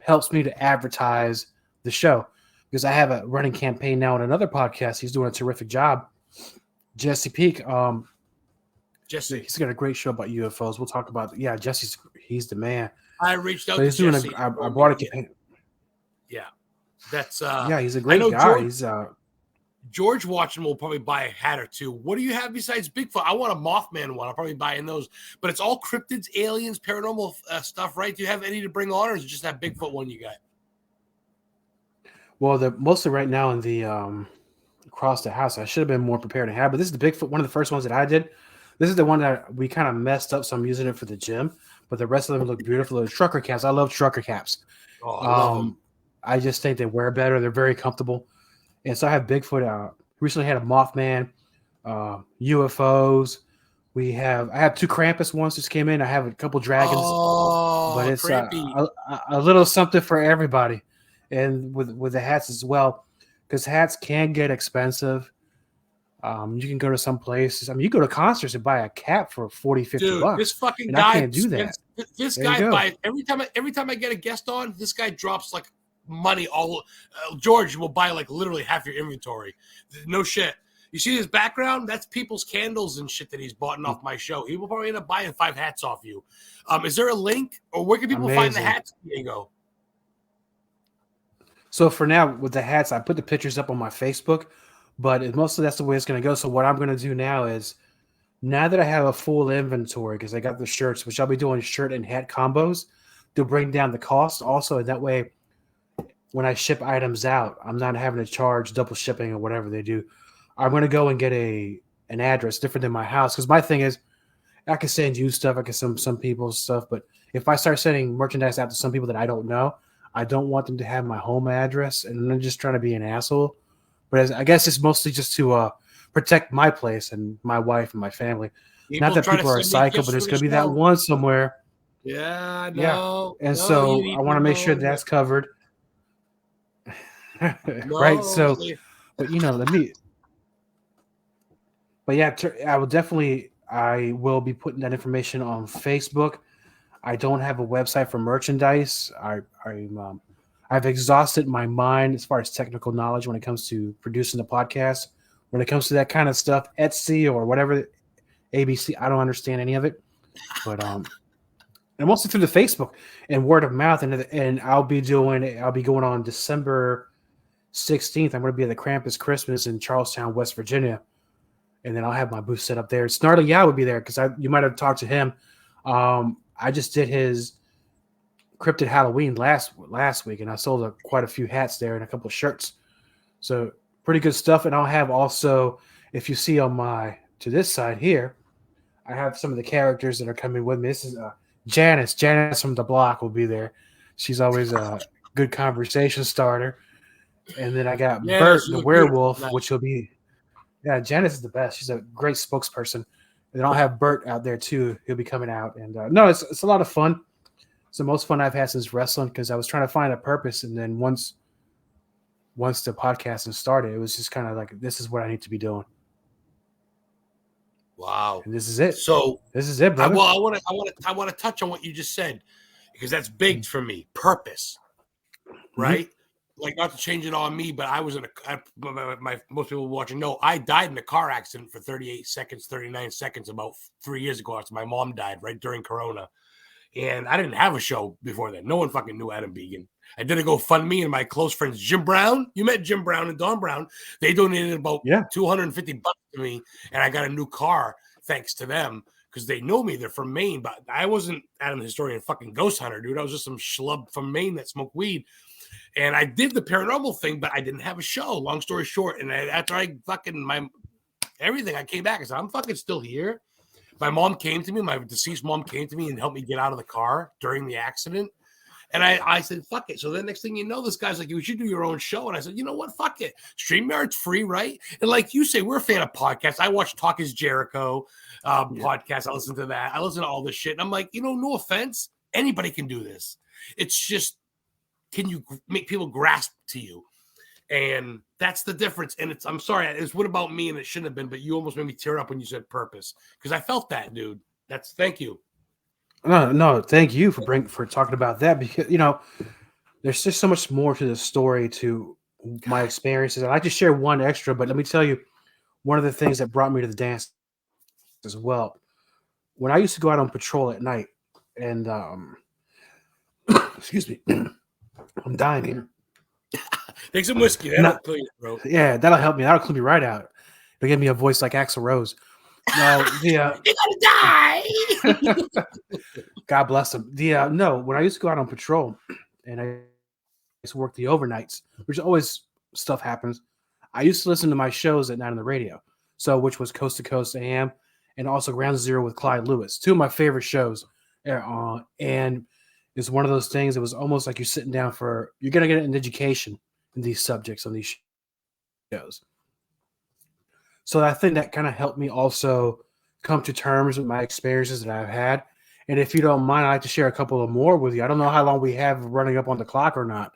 B: helps me to advertise the show, because I have a running campaign now on another podcast. He's doing a terrific job. Jesse Peak.
A: Jesse.
B: He's got a great show about UFOs. We'll talk about he's the man.
A: I reached out
B: to Jesse. I brought a campaign.
A: Yeah. That's
B: he's a great guy.
A: George watching will probably buy a hat or two. What do you have besides Bigfoot? I want a Mothman one. I'll probably buy in those. But it's all cryptids, aliens, paranormal stuff, right? Do you have any to bring on, or is it just that Bigfoot one you got? Well,
B: the mostly right now in the across the house. I should have been more prepared to have, but this is the Bigfoot, one of the first ones that I did. This is the one that we kind of messed up, so I'm using it for the gym. But the rest of them look beautiful. The trucker caps. I love trucker caps.
A: Oh, I love them.
B: I just think they wear better. They're very comfortable. And so I have Bigfoot. Recently had a Mothman, UFOs. I have two Krampus ones just came in. I have a couple dragons.
A: Oh,
B: but it's a little something for everybody. And with the hats as well, because hats can get expensive. You can go to some places. I mean, you go to concerts and buy a cap for $40, $50 bucks.
A: This fucking guy
B: I can't do that.
A: This guy buys every time I get a guest on. This guy drops like money. George will buy like literally half your inventory. No shit. You see his background? That's people's candles and shit that he's bought off my show. He will probably end up buying 5 hats off you. Is there a link, or where can people find the hats? Diego?
B: So for now, with the hats, I put the pictures up on my Facebook, but mostly that's the way it's going to go. So what I'm going to do now is Now that I have a full inventory, because I got the shirts, which I'll be doing shirt and hat combos to bring down the cost. Also, that way, when I ship items out, I'm not having to charge double shipping or whatever they do. I'm going to go and get an address different than my house, because my thing is, I can send you stuff, I can send some people stuff, but if I start sending merchandise out to some people that I don't know, I don't want them to have my home address, and I'm just trying to be an asshole. But I guess it's mostly just to protect my place and my wife and my family. Not
A: People
B: that
A: try to
B: people are
A: send me
B: psycho,
A: gifts
B: but
A: for
B: there's
A: the
B: going to be that
A: show.
B: one somewhere.
A: Yeah,
B: Yeah.
A: no,
B: And
A: no, you
B: so
A: need
B: I want
A: to
B: to make sure
A: know.
B: that's covered. Right.
A: No,
B: So,
A: see,
B: but but yeah, I will be putting that information on Facebook. I don't have a website for merchandise. I've exhausted my mind as far as technical knowledge when it comes to producing the podcast. When it comes to that kind of stuff, Etsy or whatever, ABC, I don't understand any of it. But and mostly through the Facebook and word of mouth, and I'll be going on December 16th. I'm going to be at the Krampus Christmas in Charlestown, West Virginia, and then I'll have my booth set up there. Snarly Yeah would be there because you might have talked to him. I just did his Cryptid Halloween last week, and I sold quite a few hats there and a couple of shirts. So pretty good stuff. And I'll have also, if you see on to this side here, I have some of the characters that are coming with me. This is Janice. Janice from the block will be there. She's always a good conversation starter. And then I got
A: yeah,
B: Bert,
A: she
B: the
A: looked beautiful
B: werewolf,
A: tonight.
B: which will be, yeah, Janice is the best. She's a great spokesperson. And then I'll have Bert out there too. He'll be coming out. And no, it's a lot of fun. It's the most fun I've had since wrestling because I was trying to find a purpose. And then once the podcasting started, it was just kind of like, this is what I need to be doing.
A: Wow.
B: And this is it.
A: So
B: This is it, brother.
A: I want to touch on what you just said because that's big for me. Purpose, right? Like not to change it on me, but I was most people watching know I died in a car accident for 38 seconds, 39 seconds about 3 years ago after my mom died right during Corona. And I didn't have a show before then. No one fucking knew Adam Began. I did a GoFundMe, and my close friends, Jim Brown, you met Jim Brown and Don Brown. They donated about $250 to me, and I got a new car thanks to them because they know me. They're from Maine, but I wasn't Adam the Historian fucking ghost hunter, dude. I was just some schlub from Maine that smoked weed. And I did the paranormal thing, but I didn't have a show. Long story short, and after I fucking everything, I came back. I said, I'm fucking still here. My mom came to me, my deceased mom came to me and helped me get out of the car during the accident. And I said, fuck it. So the next thing you know, this guy's like, you should do your own show. And I said, you know what? Fuck it. StreamYard's free, right? And like you say, we're a fan of podcasts. I watch Talk is Jericho podcast. I listen to that. I listen to all this shit. And I'm like, no offense. Anybody can do this. It's just, can you make people grasp to you? And that's the difference. And I'm sorry, it's what about me and it shouldn't have been, but you almost made me tear up when you said purpose because I felt that, dude. Thank you.
B: No, thank you for talking about that because there's just so much more to the story to my experiences. I'd like to share one extra, but let me tell you one of the things that brought me to the dance as well. When I used to go out on patrol at night, and excuse me, I'm dying here.
A: Take some whiskey. That'll clear your throat.
B: Yeah, that'll help me. That'll clear me right out. It'll give me a voice like Axl Rose. No,
A: you're gonna
B: die. God bless him. No, when I used to go out on patrol and I used to work the overnights, which always stuff happens, I used to listen to my shows at night on the radio. So, which was Coast to Coast AM and also Ground Zero with Clyde Lewis, two of my favorite shows. And it's one of those things. It was almost like you're sitting down you're going to get an education in these subjects on these shows. So I think that kind of helped me also come to terms with my experiences that I've had. And if you don't mind, I'd like to share a couple of more with you. I don't know how long we have running up on the clock or not.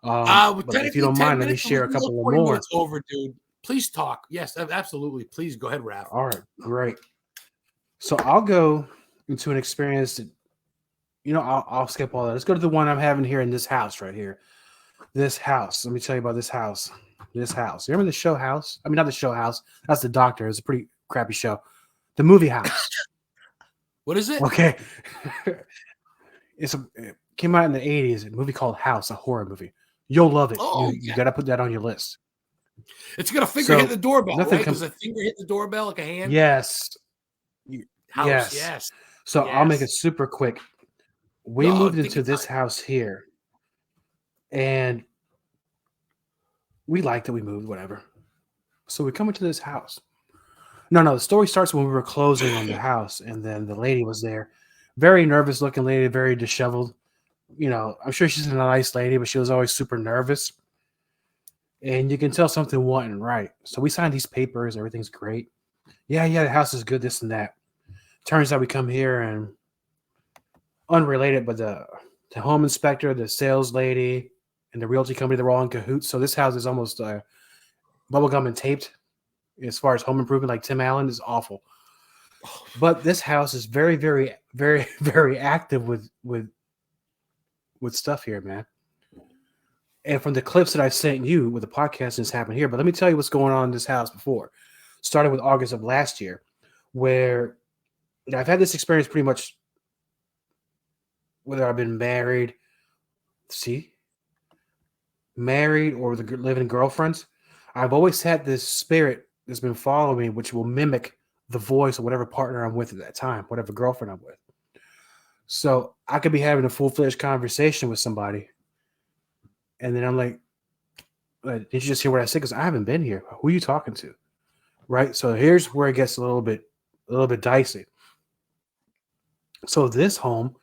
B: But if you don't mind, let me share a couple of more.
A: Minutes over, dude. Please talk. Yes, absolutely. Please go ahead, Raph.
B: All right, great. So I'll go into an experience that, I'll skip all that. Let's go to the one I'm having here in this house right here. This house. Let me tell you about this house. This house. You remember the show House? I mean, not the show House. That's The Doctor. It's a pretty crappy show. The movie House.
A: What is it?
B: Okay. It came out in the 80s. A movie called House, a horror movie. You'll love it.
A: Oh,
B: you got to put that on your list.
A: It's got a finger hit the doorbell, right? Does a finger hit the doorbell like a hand?
B: Yes.
A: House,
B: Yes.
A: yes.
B: So I'll make it
A: Yes.
B: super quick. We
A: No,
B: moved
A: take
B: into
A: your
B: this
A: time.
B: house here, and we liked it. We moved, whatever. So we come into this house. No. The story starts when we were closing on the house, and then the lady was there, very nervous looking lady, very disheveled. I'm sure she's a nice lady, but she was always super nervous. And you can tell something wasn't right. So we signed these papers. Everything's great. Yeah, the house is good, this and that. Turns out we come here and unrelated, but the home inspector, the sales lady, and the realty company, they're all in cahoots. So this house is almost bubblegum and taped as far as home improvement, like Tim Allen is awful. But this house is very, very, very, very active with stuff here, man. And from the clips that I sent you with the podcast, this happened here. But let me tell you what's going on in this house before. Starting with August of last year, where I've had this experience pretty much whether I've been married, married or with living girlfriends. I've always had this spirit that's been following me, which will mimic the voice of whatever partner I'm with at that time, whatever girlfriend I'm with. So I could be having a full-fledged conversation with somebody, and then I'm like, did you just hear what I said? Because I haven't been here. Who are you talking to? Right. So here's where it gets a little bit dicey. So this home,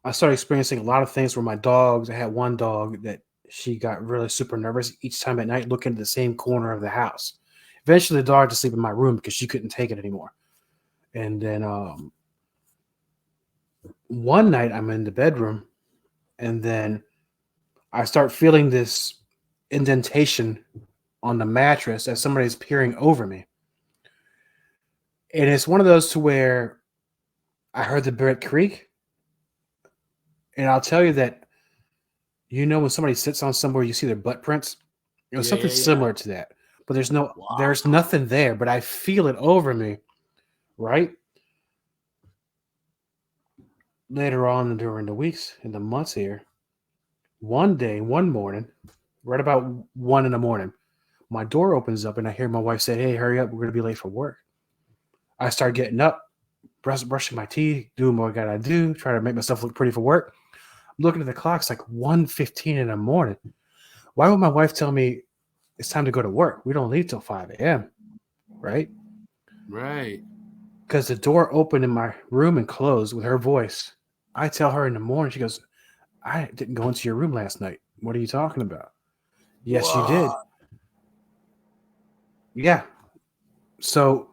B: I started experiencing a lot of things where my dogs, I had one dog that she got really super nervous each time at night looking at the same corner of the house. Eventually the dog had to sleep in my room because she couldn't take it anymore. And then one night I'm in the bedroom, and then I start feeling this indentation on the mattress as somebody's peering over me. And it's one of those to where I heard the bed creak. And I'll tell you that, when somebody sits on somewhere, you see their butt prints. It was something
A: Yeah.
B: similar to that. But there's
A: Wow.
B: nothing there, but I feel it over me, right? Later on during the weeks and the months here, one morning, right about 1 a.m, my door opens up and I hear my wife say, "Hey, hurry up, we're going to be late for work." I start getting up, brushing my teeth, doing what I got to do, trying to make myself look pretty for work. I'm looking at the clock, it's like 1:15 in the morning. Why would my wife tell me it's time to go to work? We don't leave till 5 a.m., right?
A: Right.
B: Because the door opened in my room and closed with her voice. I tell her in the morning, she goes, "I didn't go into your room last night. What are you talking about?" "Yes, you did."
A: What?
B: Yeah. So,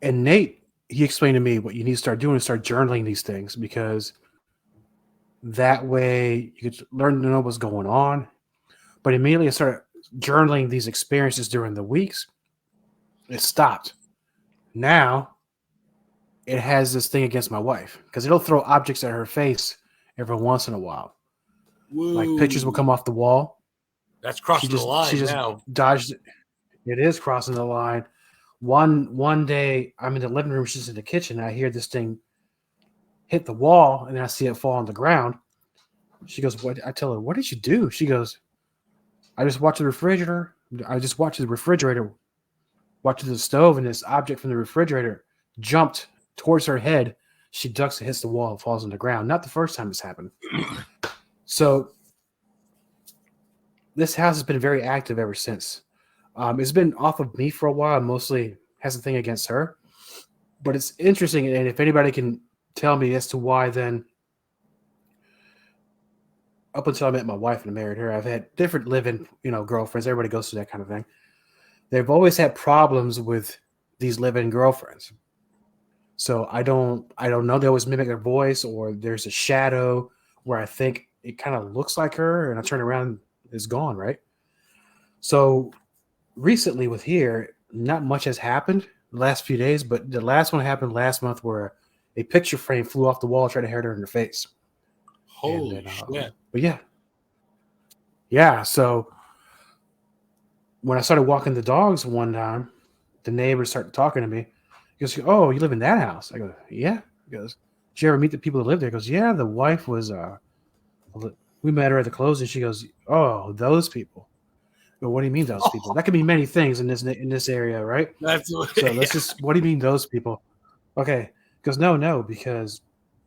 B: and Nate, he explained to me what you need to start doing is start journaling these things, because that way you could learn to know what's going on. But immediately I started journaling these experiences during the weeks. It stopped. Now it has this thing against my wife because it'll throw objects at her face every once in a while. Like pictures will
A: Woo.
B: come off the wall.
A: That's
B: She
A: crossing the
B: just
A: line now.
B: dodged it. It is crossing the line. One day I'm in the living room, she's in the kitchen, and I hear this thing hit the wall, and I see it fall on the ground. She goes, "What?" I tell her, "What did you do?" She goes, "I just watched the refrigerator. Watched the stove, and this object from the refrigerator jumped towards her head. She ducks and hits the wall and falls on the ground." Not the first time this happened. So this house has been very active ever since. It's been off of me for a while. Mostly has a thing against her, but it's interesting. And if anybody can tell me as to why, then up until I met my wife and married her, I've had different live-in, girlfriends. Everybody goes through that kind of thing. They've always had problems with these live-in girlfriends. So I don't know. They always mimic their voice, or there's a shadow where I think it kind of looks like her, and I turn around, it's gone, right? So recently with here, not much has happened the last few days, but the last one happened last month where a picture frame flew off the wall, tried to hit her in the face. And
A: Holy
B: then,
A: shit.
B: but yeah. So when I started walking the dogs one time, the neighbors started talking to me. He goes, "Oh, you live in that house?" I go, "Yeah." He goes, "Did you ever meet the people that live there?" He goes, "Yeah, the wife was, we met her at the closing." She goes, "Oh, those people." But what do you mean those people? That could be many things in this area, right?
A: That's
B: So let's just. What do you mean those people? Okay, because because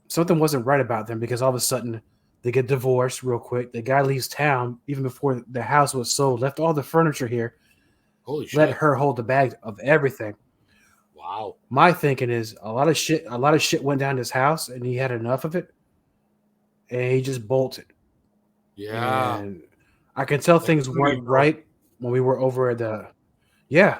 B: something wasn't right about them. Because all of a sudden they get divorced real quick. The guy leaves town even before the house was sold. Left all the furniture here.
A: Holy shit!
B: Let her hold the bag of everything.
A: Wow.
B: My thinking is a lot of shit went down his house, and he had enough of it, and he just bolted.
A: Yeah.
B: And I can tell
A: Like
B: things weren't right when we were over at the. Yeah.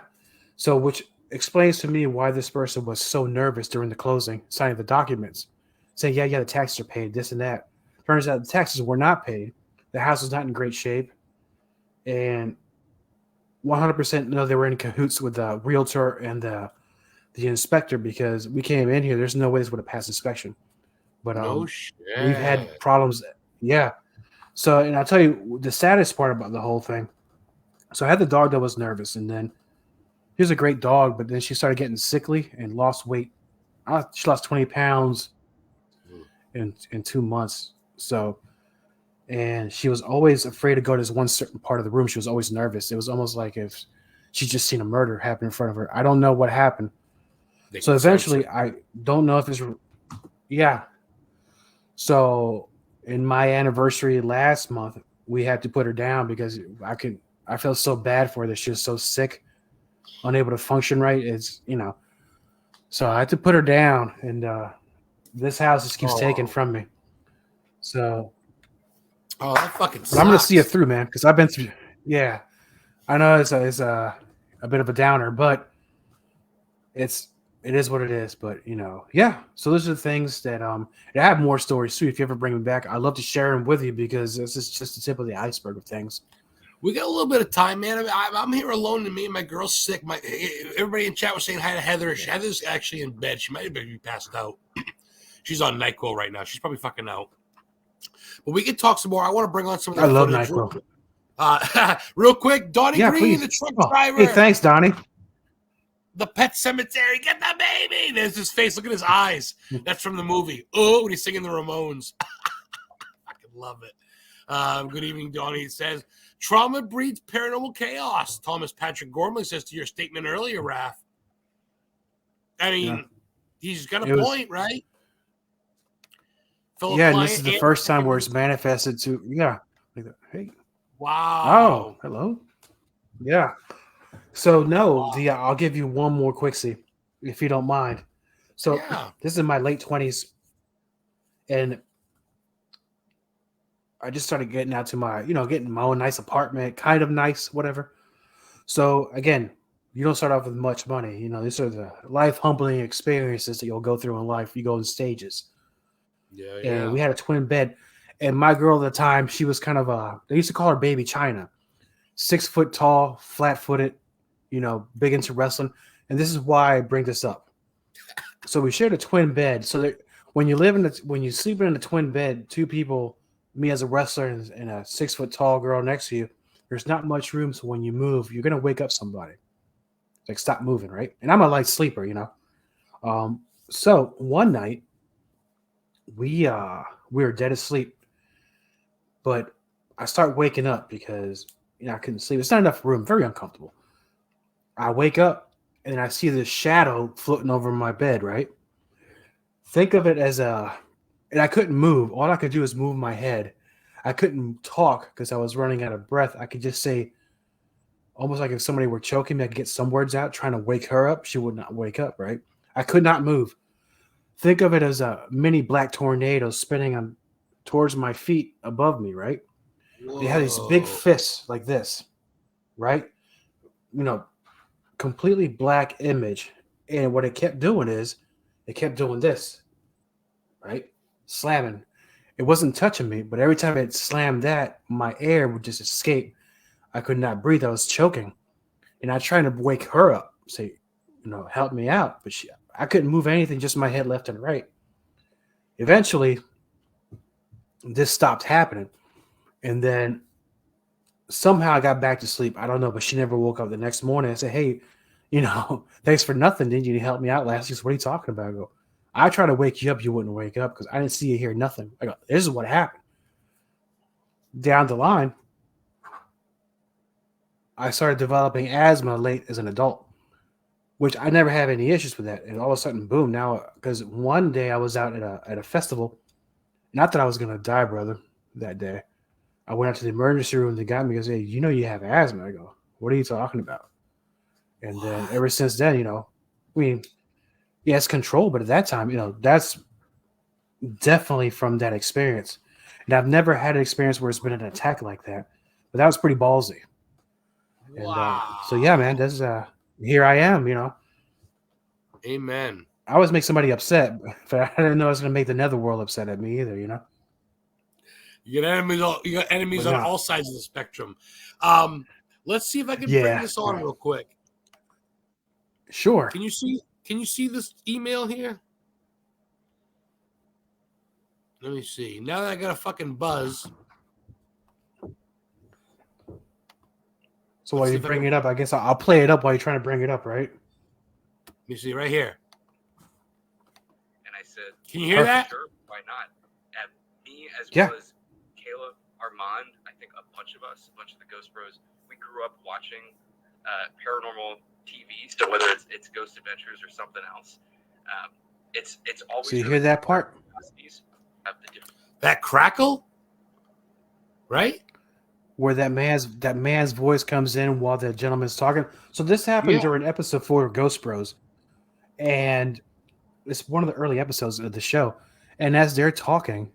B: So, which explains to me why this person was so nervous during the closing, signing the documents, saying, yeah, the taxes are paid, this and that. Turns out the taxes were not paid. The house was not in great shape. And 100% know they were in cahoots with the realtor and the inspector, because we came in here. There's no way this would have passed inspection. But
A: no shit.
B: we've had problems. Yeah. So, and I'll tell you the saddest part about the whole thing. So I had the dog that was nervous, and then he was a great dog, but then she started getting sickly and lost weight. She lost 20 pounds in 2 months. So, and she was always afraid to go to this one certain part of the room. She was always nervous. It was almost like if she'd just seen a murder happen in front of her. I don't know what happened. So eventually, I don't know if it's, yeah. So in my anniversary last month, we had to put her down because I felt so bad for her that she was so sick, unable to function right. It's, so I had to put her down, and this house just keeps taking from me. So,
A: that fucking sucks.
B: But I'm gonna see it through, man, because I've been through. Yeah, I know it's a bit of a downer, but it is what it is. But yeah. So those are the things that I have more stories too. If you ever bring me back, I'd love to share them with you, because this is just the tip of the iceberg of things.
A: We got a little bit of time, man. I'm here alone, and me and my girl's sick. Everybody in chat was saying hi to Heather. Heather's actually in bed. She might be passed out. She's on NyQuil right now. She's probably fucking out. But we can talk some more. I want to bring on some of that footage. I love NyQuil. Real quick, Donnie Green, please. The truck driver.
B: Hey, thanks, Donnie.
A: The Pet Cemetery, get the baby. There's his face. Look at his eyes. That's from the movie. Oh, when he's singing the Ramones. I fucking love it. Good evening, Donnie. It says, trauma breeds paranormal chaos. Thomas Patrick Gormley says to your statement earlier, Raf. I mean, he's got a point, right?
B: And this is the first time where it's manifested to, hey.
A: Wow.
B: Oh, hello. Yeah. So, I'll give you one more quickie, if you don't mind. So, this is in my late 20s, and I just started getting out to my, getting my own nice apartment, kind of nice, whatever. So, again, you don't start off with much money. These are the life humbling experiences that you'll go through in life. You go in stages.
A: Yeah.
B: And we had a twin bed. And my girl at the time, she was kind of they used to call her Baby China. 6 foot tall, flat footed, big into wrestling. And this is why I bring this up. So we shared a twin bed. So that when you sleep in a twin bed, two people, me as a wrestler and a 6 foot tall girl next to you, there's not much room. So when you move, you're gonna wake up somebody. Like, stop moving, right? And I'm a light sleeper, So one night we were dead asleep, but I start waking up because I couldn't sleep. It's not enough room, very uncomfortable. I wake up and I see this shadow floating over my bed, right? Think of it as and I couldn't move. All I could do is move my head. I couldn't talk because I was running out of breath. I could just say, almost like if somebody were choking me, I could get some words out, trying to wake her up. She would not wake up, right? I could not move. Think of it as a mini black tornado spinning towards my feet above me, right?
A: Whoa.
B: They had these big fists like this, right? Completely black image. And what it kept doing is it kept doing this, right? Slamming. It wasn't touching me, but every time it slammed that, my air would just escape. I could not breathe. I was choking. And I tried to wake her up, say, help me out. But I couldn't move anything, just my head left and right. Eventually, this stopped happening. And then somehow I got back to sleep. I don't know, but she never woke up the next morning. I said, hey, thanks for nothing. Didn't you help me out last week? What are you talking about? I go, I try to wake you up. You wouldn't wake up because I didn't see you hear nothing. I go, this is what happened. Down the line, I started developing asthma late as an adult, which I never had any issues with that. And all of a sudden, boom! Now, because one day I was out at a festival, not that I was gonna die, brother. That day, I went out to the emergency room. They got me and said, "You know, you have asthma." I go, "What are you talking about?" And then
A: What?
B: ever since then, I mean, yeah, it's control, but at that time, that's definitely from that experience. And I've never had an experience where it's been an attack like that, but that was pretty ballsy. And so yeah, man,
A: Wow.
B: that's here I am.
A: Amen.
B: I always make somebody upset, but I didn't know I was going to make the netherworld upset at me either.
A: You got enemies. You got enemies
B: But
A: on
B: no,
A: all sides of the spectrum. Let's see if I can bring
B: yeah,
A: this on real quick.
B: sure.
A: Can you see? Can you see this email here? Let me see. Now that I got a fucking buzz.
B: So
A: Let's
B: while
A: see
B: you
A: if I
B: bring
A: can.
B: it up, I guess I'll play it up while you're trying to bring it up, right?
A: Let me see right here.
C: And I said,
A: Can you hear
B: Perfect.
A: that?
C: sure, why not? And me, as
B: Yeah.
C: well as Caleb, Armand, I think a bunch of us, a bunch of the Ghost Bros, we grew up watching paranormal TV. So whether it's Ghost Adventures or something else, it's always
B: So you
C: really
B: hear that part?
C: curiosities of the different.
A: That crackle? Right?
B: Where that man's voice comes in while the gentleman's talking. So this happened
A: Yeah.
B: during episode 4 of Ghost Bros, and it's one of the early episodes of the show. And as they're talking,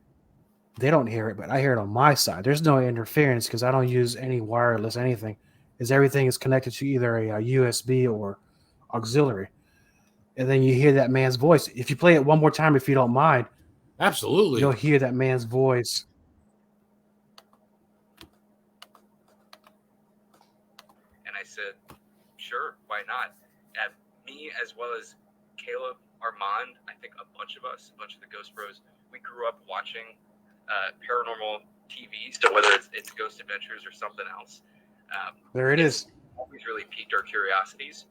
B: they don't hear it, but I hear it on my side. There's no interference because I don't use any wireless anything, as everything is connected to either a USB or auxiliary. And then you hear that man's voice. If you play it one more time, if you don't mind,
A: Absolutely.
B: you'll hear that man's voice.
C: And I said, sure, why not? And me, as well as Caleb, Armand, I think a bunch of us, a bunch of the Ghost Bros, we grew up watching paranormal TV. So whether it's Ghost Adventures or something else,
B: There it is.
C: always really piqued our curiosities.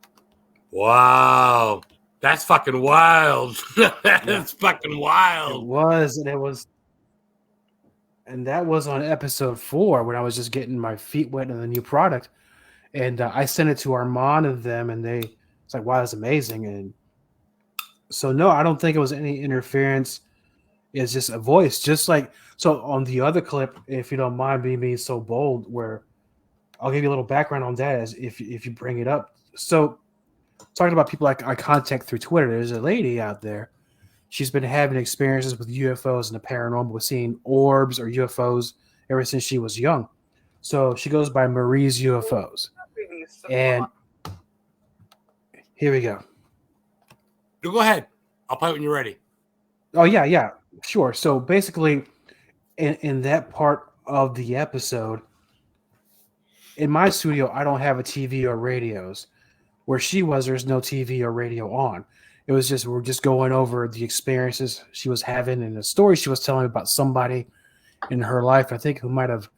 A: Wow. That's fucking wild. That's fucking
B: It
A: wild.
B: was, and that was on episode 4 when I was just getting my feet wet in the new product, and I sent it to Armand and them, and it's like, wow, that's amazing. And so no, I don't think it was any interference. It's just a voice, just like so on the other clip. If you don't mind me being so bold, where I'll give you a little background on that as if you bring it up. So talking about people I contact through Twitter, there's a lady out there. She's been having experiences with UFOs and the paranormal, with seeing orbs or UFOs ever since she was young. So she goes by Marie's UFOs. And here we go.
A: Go ahead. I'll play it when you're ready.
B: Oh yeah, sure. So basically, in that part of the episode, in my studio, I don't have a TV or radios. Where she was, there's no TV or radio on. It was just we're just going over the experiences she was having and the story she was telling about somebody in her life. I think who might have,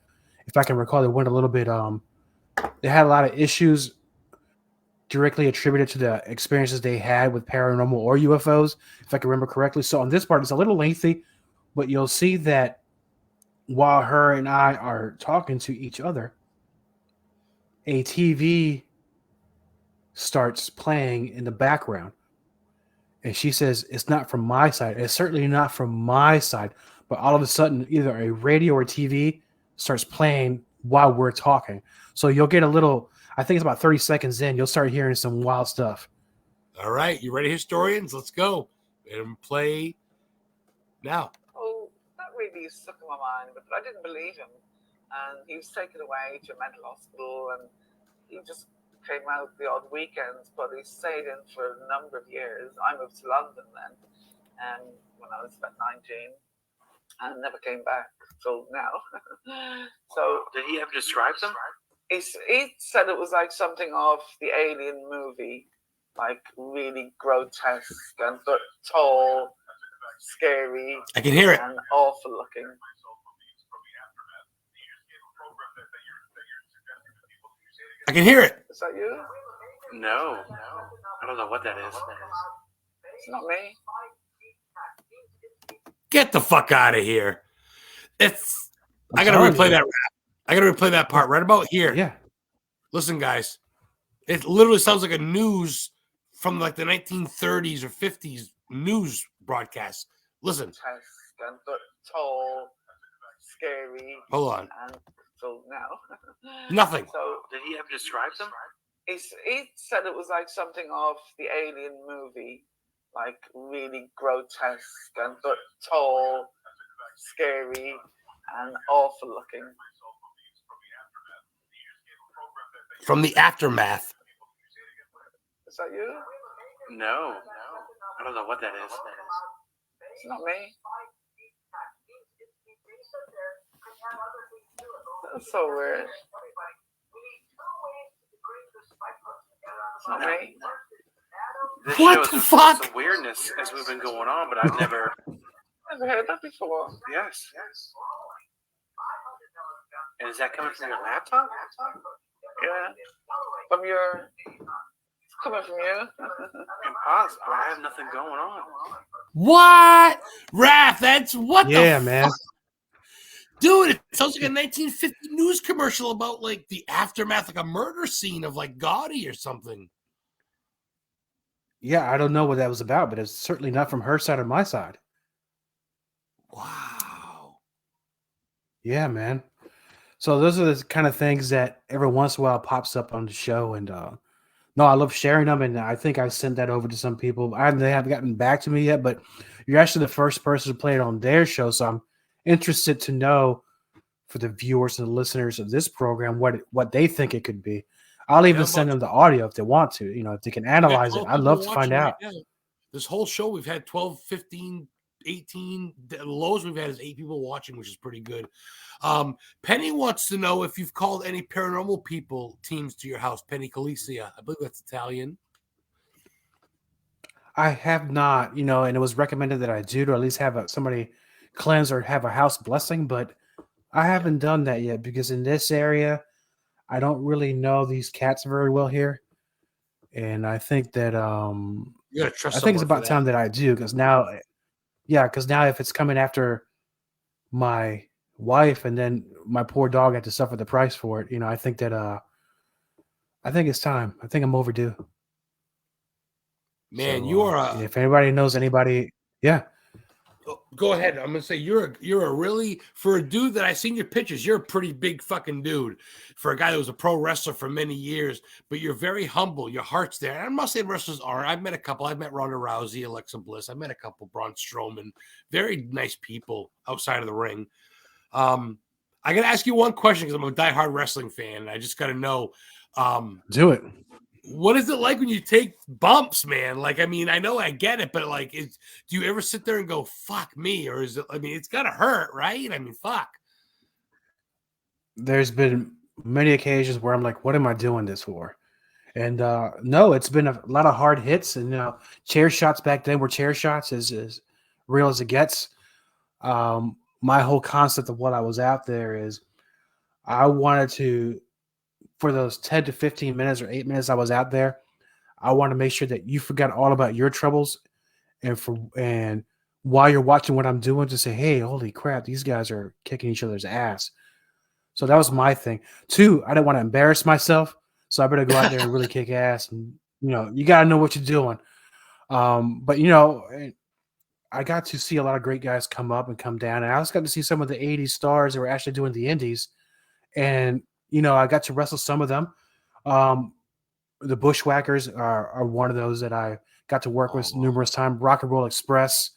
B: if I can recall, they went a little bit. They had a lot of issues directly attributed to the experiences they had with paranormal or UFOs, if I can remember correctly. So on this part, it's a little lengthy, but you'll see that while her and I are talking to each other, a TV starts playing in the background. And she says, it's not from my side. It's certainly not from my side. But all of a sudden, either a radio or TV starts playing while we're talking. So you'll get a little, I think it's about 30 seconds in, you'll start hearing some wild stuff.
A: All right. You ready, historians? Let's go and play now.
D: Oh, that really stuck in my mind, but I didn't believe him. And he was taken away to a mental hospital, and he just came out the odd weekends, but he stayed in for a number of years. I moved to London then, and when I was about 19, and never came back till now. So
E: did he ever describe them?
D: he said it was like something off the Alien movie, like really grotesque and but tall, scary,
A: I can hear it.
D: and awful looking.
A: I can hear it.
D: Is that you?
E: No. I don't know what that is.
D: It's not me.
A: Get the fuck out of here. I gotta
B: telling
A: replay
B: you.
A: that rap. I gotta replay that part right about here.
B: Yeah.
A: Listen, guys, it literally sounds like a news from like the 1930s or 50s news broadcast. Listen.
D: Grotesque and tall, scary.
A: Hold on.
D: And so now.
A: Nothing.
D: So
E: Did he ever describe them?
D: he said it was like something off the Alien movie, like really grotesque and tall, scary, and awful looking.
A: From the aftermath.
D: Is that you?
E: No. I don't know what that is.
D: It's not me. That's so weird. It's not me.
E: This
A: What
E: shows
A: the
E: there's
A: fuck?
E: some weirdness as we've been going on, but I've never.
D: Never heard that before.
E: Yes. And is that coming from your laptop?
D: Yeah. From your. It's coming from you.
E: Impossible. I have nothing going on.
A: What? Raph, that's what the
B: Yeah,
A: fuck?
B: man.
A: Dude, it sounds like a 1950 news commercial about like the aftermath, like a murder scene of like Gaudi or something.
B: Yeah, I don't know what that was about, but it's certainly not from her side or my side.
A: Wow.
B: Yeah, man. So those are the kind of things that every once in a while pops up on the show, and no, I love sharing them, and I think I sent that over to some people. They haven't gotten back to me yet, but you're actually the first person to play it on their show, so I'm interested to know for the viewers and the listeners of this program what they think it could be. I'll even send them the audio if they want to, if they can analyze it. I'd love to find out.
A: Right, this whole show, we've had 12, 15, 18. The lowest we've had is 8 people watching, which is pretty good. Penny wants to know if you've called any paranormal people teams to your house. Penny Calicia, I believe that's Italian.
B: I have not, and it was recommended that I do, to at least have somebody cleanse or have a house blessing, but I haven't done that yet because in this area, I don't really know these cats very well here. And I think that
A: You gotta trust
B: I think it's
A: someone
B: about
A: for
B: time that I do, because now if it's coming after my wife and then my poor dog had to suffer the price for it, I think that I think it's time. I think I'm overdue.
A: Man,
B: So,
A: you are
B: if anybody knows anybody, yeah.
A: Go ahead. I'm gonna say you're a really, for a dude that I've seen your pictures, you're a pretty big fucking dude. For a guy that was a pro wrestler for many years, but you're very humble. Your heart's there. And I'm not saying wrestlers aren't. I've met a couple. I've met Ronda Rousey, Alexa Bliss. I've met a couple, Braun Strowman. Very nice people outside of the ring. I gotta ask you one question because I'm a diehard wrestling fan, and I just gotta know.
B: Do it.
A: What is it like when you take bumps, man? Like, I mean, I know I get it, but like, do you ever sit there and go, fuck me? Or is it, I mean, it's gotta hurt, right? I mean, fuck.
B: There's been many occasions where I'm like, what am I doing this for? And no, it's been a lot of hard hits, and chair shots back then were chair shots as real as it gets. My whole concept of what I was out there is I wanted to, for those 10 to 15 minutes or 8 minutes I was out there, I want to make sure that you forgot all about your troubles, and while you're watching what I'm doing, to say, hey, holy crap, these guys are kicking each other's ass. So that was my thing. 2, I didn't want to embarrass myself, so I better go out there and really kick ass. And you got to know what you're doing. But I got to see a lot of great guys come up and come down, and I also got to see some of the 80s stars that were actually doing the indies, and I got to wrestle some of them. The Bushwhackers are one of those that I got to work with numerous times. Rock and Roll Express,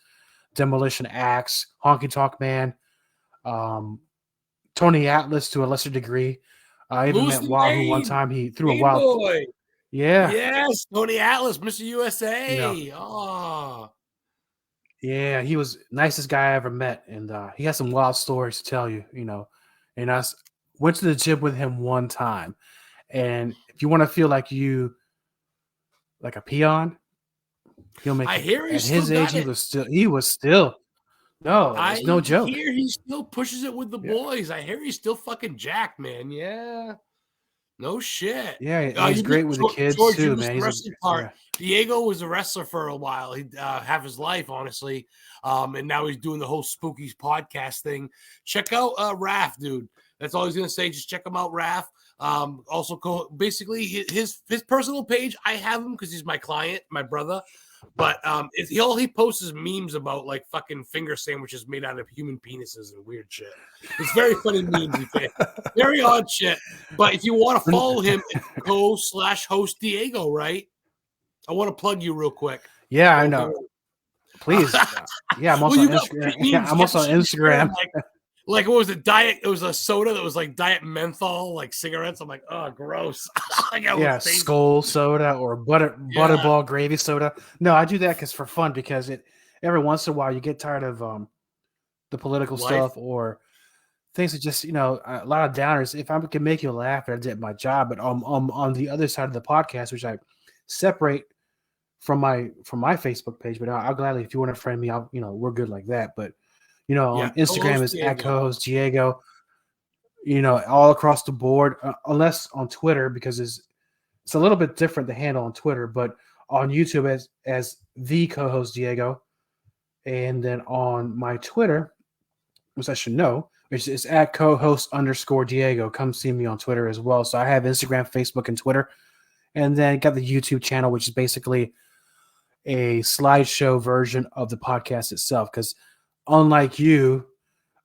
B: Demolition Axe, Honky Tonk Man, Tony Atlas to a lesser degree. I even met Wahoo one time. He threw a wild
A: boy.
B: Yeah.
A: Yes, Tony Atlas, Mr. USA. Oh.
B: Yeah, he was nicest guy I ever met, and he has some wild stories to tell you, And I went to the gym with him one time, and if you want to feel like a peon, he'll make.
A: I hear
B: at his age, he was still. No, it's no joke.
A: I hear he still pushes it with the boys. I hear he's still fucking jacked, man. Yeah. No shit.
B: Yeah, he's great with the kids
A: George,
B: too, man.
A: DIEGO was a wrestler for a while. He half his life, honestly. And now he's doing the whole Spookies podcast thing. Check out RAF, dude. That's all he's gonna say. Just check him out, RAF. Also, basically his personal page. I have him because he's my client, my brother. But all he posts is memes about like fucking finger sandwiches made out of human penises and weird shit. It's very funny memes. Very odd shit. But if you want to follow him, co/host Diego, right? I want to plug you real quick.
B: Yeah, I know. Please. Yeah, I'm also on Instagram. Yeah, I'm also on Instagram.
A: Like what was it? It was a soda that was like diet menthol, like cigarettes. I'm like, oh, gross.
B: Yeah, Skull soda or butterball gravy soda. No, I do that for fun because every once in a while you get tired of the political stuff or things that just a lot of downers. If I can make you laugh, I did my job. But on the other side of the podcast, which I separate from my Facebook page, but I'll gladly, if you want to friend me, we're good like that. But on Instagram is at co-host Diego. All across the board, unless on Twitter because it's a little bit different the handle on Twitter, but on YouTube as the co-host Diego, and then on my Twitter, which I should know, which is at co-host_Diego. Come see me on Twitter as well. So I have Instagram, Facebook, and Twitter, and then got the YouTube channel, which is basically a slideshow version of the podcast itself. Because unlike you,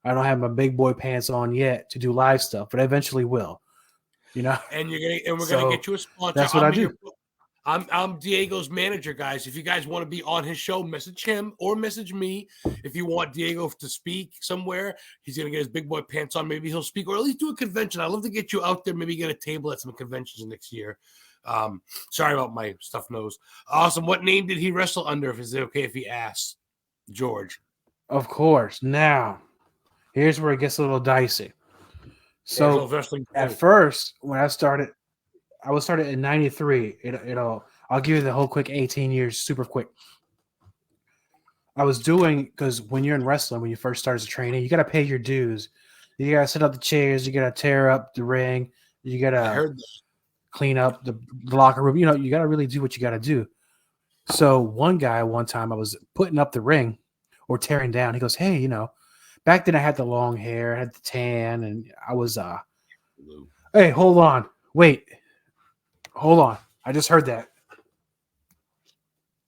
B: I don't have my big boy pants on yet to do live stuff, but I eventually will.
A: And we're gonna get you a sponsor.
B: That's what I do.
A: I'm Diego's manager, guys. If you guys want to be on his show, message him or message me. If you want Diego to speak somewhere, he's gonna get his big boy pants on. Maybe he'll speak or at least do a convention. I'd love to get you out there. Maybe get a table at some conventions next year. Sorry about my stuffed nose. Awesome. What name did he wrestle under? Is it okay if he asks? George.
B: Of course. Now, here's where it gets a little dicey. So at first, when I started in 93. I'll give you the whole quick 18 years, super quick. I was doing, because when you're in wrestling, when you first start as a trainee, you got to pay your dues. You got to set up the chairs. You got to tear up the ring. You got to clean up the locker room. You got to really do what you got to do. So one time I was putting up the ring or tearing down. He goes, hey, back then I had the long hair, I had the tan, and I was, hey, hold on. Wait. Hold on. I just heard that.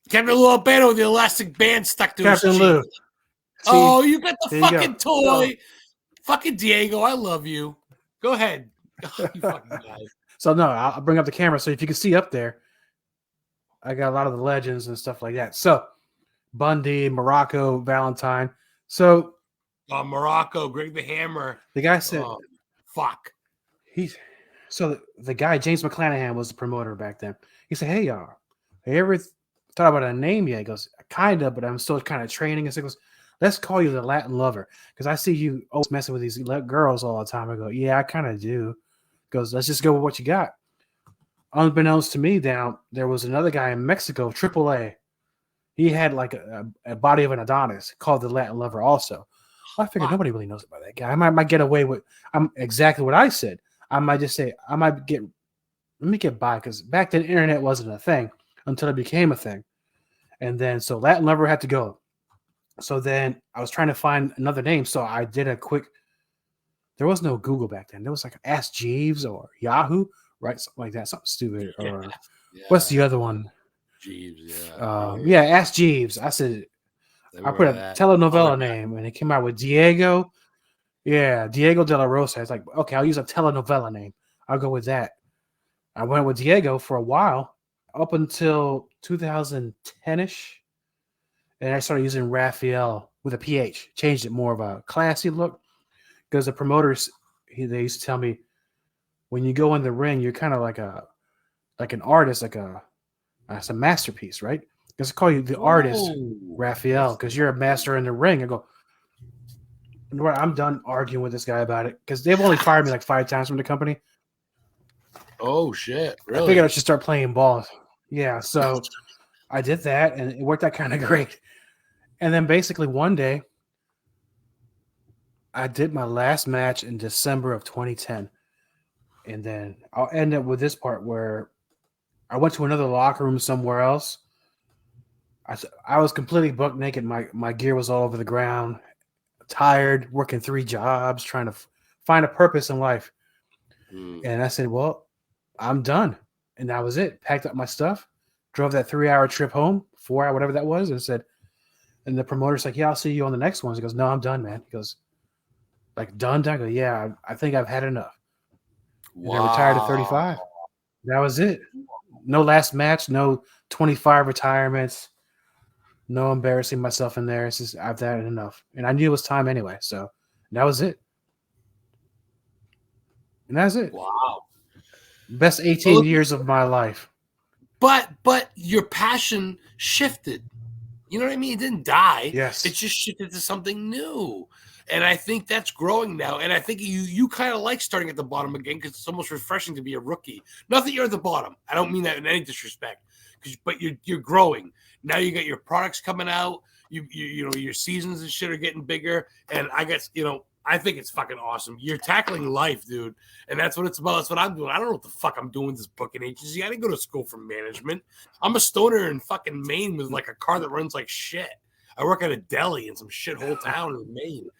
A: Captain Lou Albano with the elastic band stuck to
B: Captain
A: his cheek.
B: Lou.
A: Oh, you got the fucking toy. No. Fucking Diego, I love you. Go ahead. You fucking guy.
B: So, no, I'll bring up the camera. So, if you can see up there, I got a lot of the legends and stuff like that. So, Bundy, Morocco, Valentine. So,
A: Morocco, Greg the Hammer.
B: The guy said,
A: fuck.
B: So the guy, James McClanahan, was the promoter back then. He said, hey, y'all, have you ever thought about a name yet? He goes, kind of, but I'm still kind of training. And so he goes, let's call you the Latin Lover. Because I see you always messing with these girls all the time. I go, yeah, I kind of do. He goes, let's just go with what you got. Unbeknownst to me, there was another guy in Mexico, AAA. He had like a body of an Adonis called the Latin Lover also. Well, I figured nobody really knows about that guy. I might get away with exactly what I said. I might just say, let me get by, because back then internet wasn't a thing until it became a thing. And then, so Latin Lover had to go. So then I was trying to find another name. So I did there was no Google back then. There was like Ask Jeeves or Yahoo, right? Something like that, something stupid. Or what's the other one?
A: Jeeves,
B: Ask Jeeves. I said, I put a telenovela name and it came out with Diego. Yeah, Diego de la Rosa. It's like, okay, I'll use a telenovela name. I'll go with that. I went with Diego for a while, up until 2010-ish. And I started using Raphael with a PH. Changed it more of a classy look. Because the promoters, they used to tell me, when you go in the ring, you're kind of like an artist, it's a masterpiece, right? Because I call you the artist, Raphael, because you're a master in the ring. I go, I'm done arguing with this guy about it, because they've only fired me like 5 times from the company.
A: Oh, shit. Really?
B: I figured I should start playing ball. Yeah, so I did that, and it worked out kind of great. And then basically one day, I did my last match in December of 2010. And then I'll end up with this part where I went to another locker room somewhere else. I was completely buck naked. My gear was all over the ground. Tired, working 3 jobs, trying to find a purpose in life. And I said, well, I'm done. And that was it. Packed up my stuff, drove that 3-hour trip home, 4-hour, whatever that was, and said, and the promoter's like, yeah, I'll see you on the next ones. He goes, no, I'm done, man. He goes, like, done? I go, yeah, I think I've had enough. And I retired at 35. That was it. No last match, no 25 retirements, no embarrassing myself in there. It's just, I've had enough. And I knew it was time anyway. So that was it. And that's it.
A: Wow.
B: Best 18 years of my life.
A: But your passion shifted. You know what I mean? It didn't die.
B: Yes.
A: It just shifted to something new. And I think that's growing now. And I think you kind of like starting at the bottom again because it's almost refreshing to be a rookie. Not that you're at the bottom. I don't mean that in any disrespect. But you're growing. Now you got your products coming out. You know, your seasons and shit are getting bigger. And I guess, you know, I think it's fucking awesome. You're tackling life, dude. And that's what it's about. That's what I'm doing. I don't know what the fuck I'm doing with this booking agency. I didn't go to school for management. I'm a stoner in fucking Maine with like a car that runs like shit. I work at a deli in some shithole town in Maine.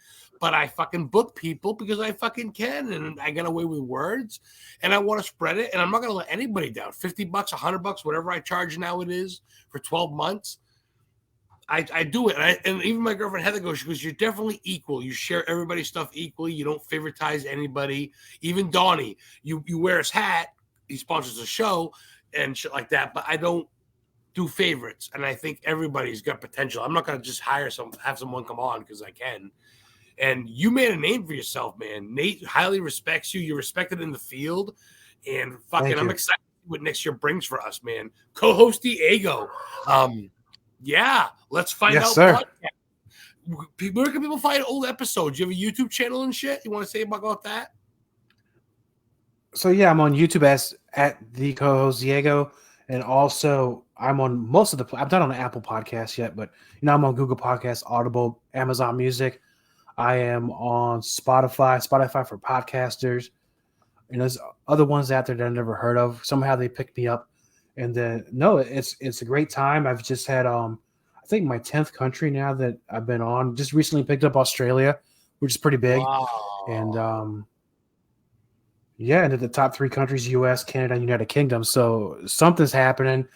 A: But I fucking book people because I fucking can. And I get away with words. And I want to spread it. And I'm not going to let anybody down. $50, $100, whatever I charge now it is for 12 months. I do it. And even my girlfriend Heather goes, she goes, you're definitely equal. You share everybody's stuff equally. You don't favoritize anybody. Even Donnie, you wear his hat. He sponsors a show and shit like that. But I don't do favorites. And I think everybody's got potential. I'm not going to just have someone come on because I can. And you made a name for yourself, man. Nate highly respects you. You're respected in the field. And fucking, I'm excited what next year brings for us, man. Co-host DIEG0. Yeah, let's find out.
B: Sir.
A: Where can people find old episodes? You have a YouTube channel and shit? You want to say about that?
B: So, yeah, I'm on YouTube as at the co-host DIEG0. And also, I'm on most of the – I'm not on Apple Podcasts yet, but, you know, I'm on Google Podcasts, Audible, Amazon Music. I am on Spotify for podcasters. And there's other ones out there that I've never heard of. Somehow they picked me up. And then, no, it's a great time. I've just had, I think my 10th country now that I've been on. Just recently picked up Australia, which is pretty big.
A: Wow.
B: And, yeah, into the top 3 countries, U.S., Canada, and United Kingdom. So something's happening,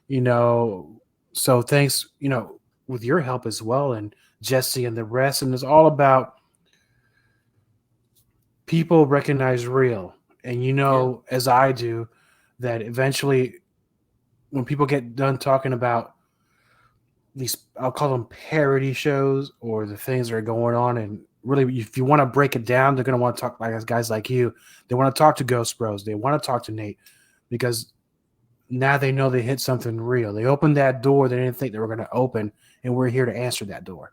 B: you know. So thanks, you know, with your help as well and Jesse and the rest. And it's all about people recognize real. And, you know, as I do, that eventually – when people get done talking about these, I'll call them parody shows or the things that are going on, and really, if you want to break it down, they're going to want to talk like guys like you. They want to talk to Ghost Bros. They want to talk to Nate because now they know they hit something real. They opened that door they didn't think they were going to open, and we're here to answer that door.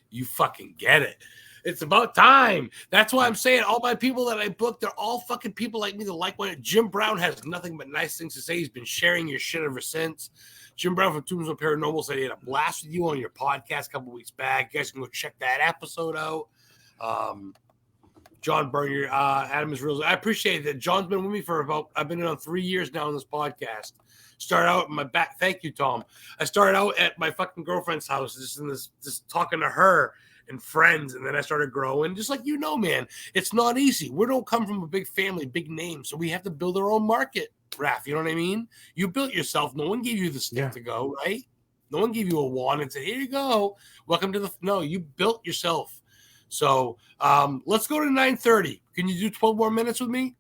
A: You fucking get it. It's about time. That's why I'm saying all my people that I booked, they're all fucking people like me that like when Jim Brown has nothing but nice things to say. He's been sharing your shit ever since. Jim Brown from Tombstone Paranormal said he had a blast with you on your podcast a couple weeks back. You guys can go check that episode out. John Bernier, Adam is real. I appreciate that. John's been with me for I've been in on 3 years now on this podcast. Started out in my back. Thank you, Tom. I started out at my fucking girlfriend's house, just talking to her and friends, and then I started growing. Just like you know, man, it's not easy. We don't come from a big family, big name, so we have to build our own market, Raph. You know what I mean? You built yourself. No one gave you the stick to go, right? No one gave you a wand and said, here you go. Welcome to no, you built yourself. So let's go to 9:30. Can you do 12 more minutes with me?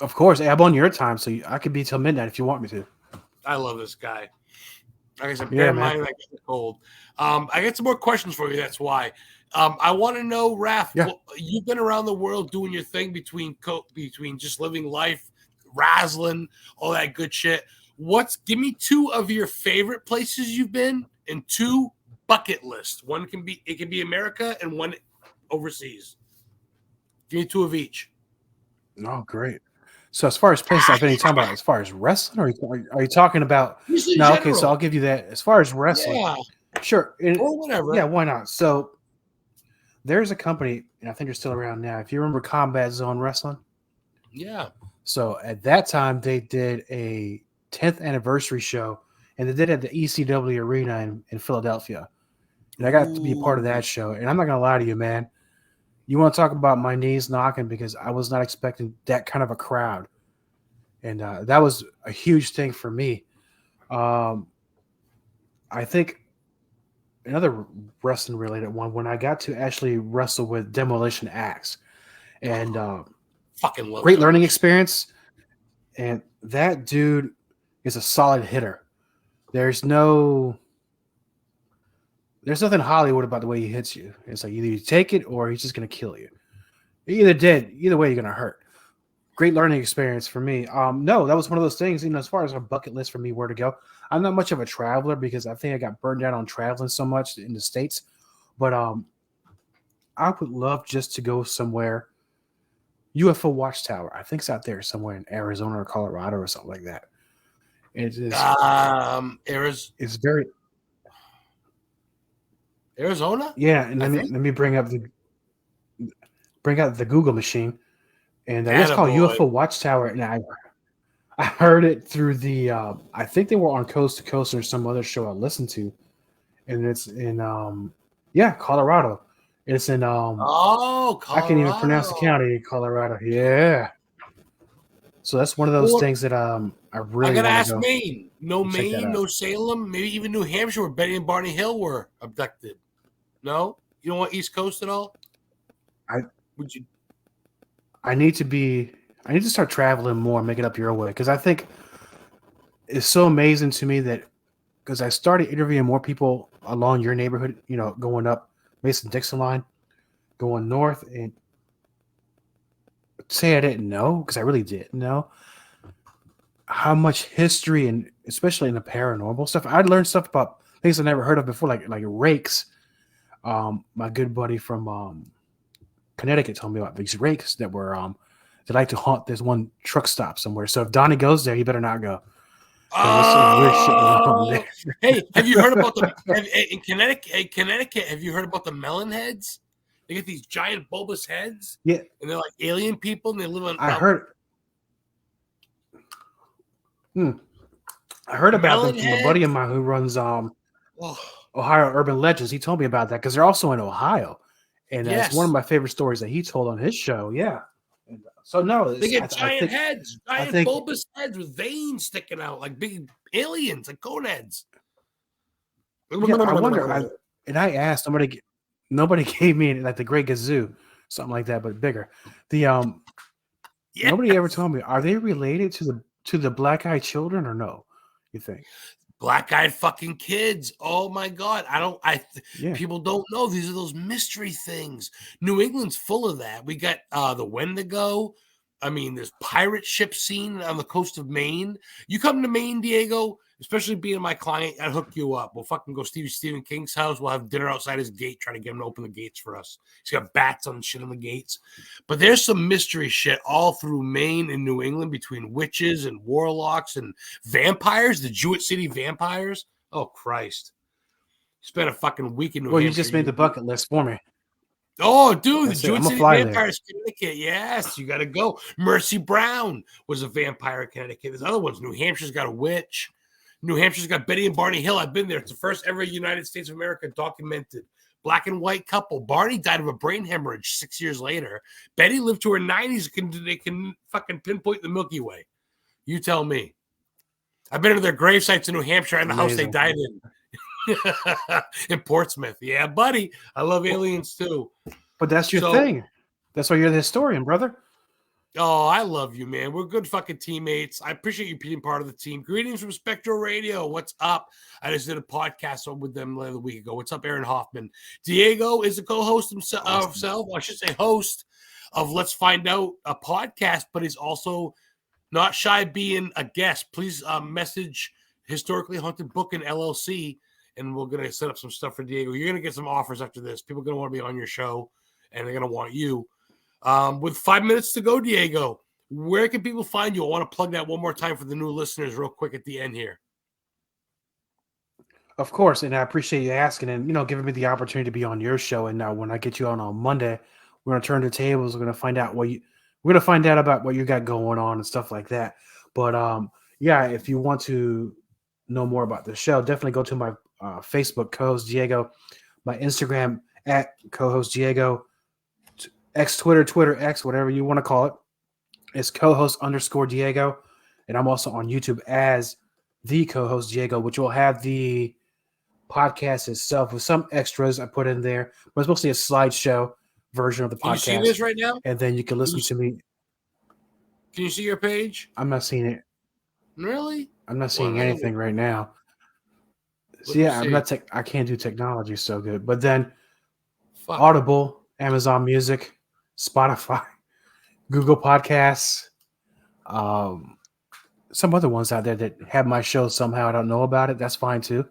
B: Of course. I'm on your time, so I could be till midnight if you want me to.
A: I love this guy. Like I said, bear in mind that it's cold. I got some more questions for you. That's why. I want to know, Raph, you've been around the world doing your thing between just living life, razzling, all that good shit. Give me 2 of your favorite places you've been and 2 bucket lists. One can be America and one overseas. Give me 2 of each.
B: Oh, great. So as far as places I've been talking about, as far as wrestling, or are you talking about? No, okay. So I'll give you that. As far as wrestling, sure,
A: or whatever.
B: Yeah, why not? So there's a company, and I think they're still around now. If you remember Combat Zone Wrestling,
A: yeah.
B: So at that time, they did a 10th anniversary show, and they did it at the ECW Arena in Philadelphia. And I got to be a part of that show. And I'm not gonna lie to you, man. You want to talk about my knees knocking because I was not expecting that kind of a crowd, and that was a huge thing for me. Um, I think another wrestling related one when I got to actually wrestle with Demolition Axe, and
A: Fucking love
B: great learning
A: Demolition.
B: experience. And that dude is a solid hitter. There's nothing Hollywood about the way he hits you. It's like either you take it or he's just gonna kill you. You're either dead, either way you're gonna hurt. Great learning experience for me. No, that was one of those things, as far as a bucket list for me where to go. I'm not much of a traveler because I think I got burned out on traveling so much in the States. But I would love just to go somewhere. UFO Watchtower. I think it's out there somewhere in Arizona or Colorado or something like that. It is it's very
A: Arizona?
B: yeah, and
A: I
B: let me bring out the Google machine. And it's called
A: Attaboy.
B: UFO Watchtower. And I heard it through the I think they were on Coast to Coast or some other show I listened to. And it's in Colorado. It's in
A: Oh,
B: I can't even pronounce the
A: Colorado.
B: county, Colorado. Yeah. So that's one of those
A: Well,
B: things that I
A: I
B: really
A: gotta
B: want
A: ask
B: to go.
A: Maine. No
B: check that
A: Maine,
B: out.
A: no Salem, maybe even New Hampshire where Betty and Barney Hill were abducted. No? You don't want East Coast at all? Would you?
B: I need to start traveling more, make it up your way. Because I think it's so amazing to me that because I started interviewing more people along your neighborhood, going up Mason-Dixon line, going north, and say I didn't know, because I really didn't know how much history and especially in the paranormal stuff. I'd learned stuff about things I never heard of before, like rakes. My good buddy from Connecticut told me about these rakes that were they like to haunt this one truck stop somewhere. So if Donnie goes there, he better not go. There's some weird shit going on there.
A: Hey, have you heard about in Connecticut? Have you heard about the melon heads? They get these giant bulbous heads.
B: Yeah,
A: and they're like alien people, and they live on.
B: I heard about them
A: Melon
B: from a buddy
A: heads?
B: of mine who runs
A: Oh,
B: Ohio Urban Legends. He told me about that because they're also in Ohio, and
A: yes.
B: it's one of my favorite stories that he told on his show. Yeah, and, so no,
A: They get
B: I think,
A: heads,
B: I
A: giant
B: think,
A: bulbous heads with veins sticking out like big aliens, like gonads.
B: yeah, I wonder. I asked nobody gave me like the Great Gazoo, something like that, but bigger. The
A: Yes.
B: nobody ever told me, are they related to the Black Eyed Children or no? You think?
A: Black-eyed fucking kids. Oh my god.
B: Yeah.
A: People don't know. These are those mystery things. New England's full of that. We got the Wendigo. I mean, there's pirate ship scene on the coast of Maine. You come to Maine, Diego, especially being my client, I'd hook you up. We'll fucking go Stephen King's house. We'll have dinner outside his gate, trying to get him to open the gates for us. He's got bats on shit on the gates. But there's some mystery shit all through Maine and New England between witches and warlocks and vampires, the Jewett City vampires. Oh, Christ. Spent a fucking week in New Hampshire.
B: You just made the bucket list for me.
A: Oh, dude,
B: That's
A: the
B: it.
A: Jewett
B: I'm a
A: City
B: fly there.
A: Vampires, Connecticut. Yes, you got to go. Mercy Brown was a vampire in Connecticut. There's other ones. New Hampshire's got a witch. New Hampshire's got Betty and Barney Hill. I've been there. It's the first ever United States of America documented black and white couple. Barney died of a brain hemorrhage 6 years later. Betty lived to her 90s. They can fucking pinpoint the Milky Way. You tell me. I've been to their grave sites in New Hampshire and the house they
B: Amazing.
A: died in. In Portsmouth. Yeah, buddy. I love aliens too.
B: But that's your thing. That's why you're the historian, brother.
A: Oh, I love you, man. We're good fucking teammates. I appreciate you being part of the team. Greetings from Spectral Radio. What's up? I just did a podcast with them a week ago. What's up, Aaron Hoffman? Diego is a co-host himself. I should say host of Let's Find Out, a podcast, but he's also not shy being a guest. Please message Historically Haunted Book and LLC, and we're going to set up some stuff for Diego. You're going to get some offers after this. People are going to want to be on your show, and they're going to want you. With 5 minutes to go, Diego, where can people find you? I want to plug that one more time for the new listeners real quick at the end here.
B: Of course, and I appreciate you asking and, giving me the opportunity to be on your show. And now when I get you on Monday, we're going to turn the tables. We're going to find out we're going to find out about what you got going on and stuff like that. But yeah, if you want to know more about the show, definitely go to my Facebook, co-host Diego, my Instagram at co-host Diego. Twitter X, whatever you want to call it. It's co-host _Diego, and I'm also on YouTube as the co-host Diego, which will have the podcast itself with some extras I put in there, but it's mostly a slideshow version of the podcast.
A: Can you see this right now?
B: And then you can listen to me.
A: Can you see your page?
B: I'm not seeing it.
A: Really?
B: I'm not seeing anything right now. So yeah, I can't do technology so good. But then Audible, Amazon Music, Spotify, Google Podcasts, some other ones out there that have my show somehow. I don't know about it. That's fine too.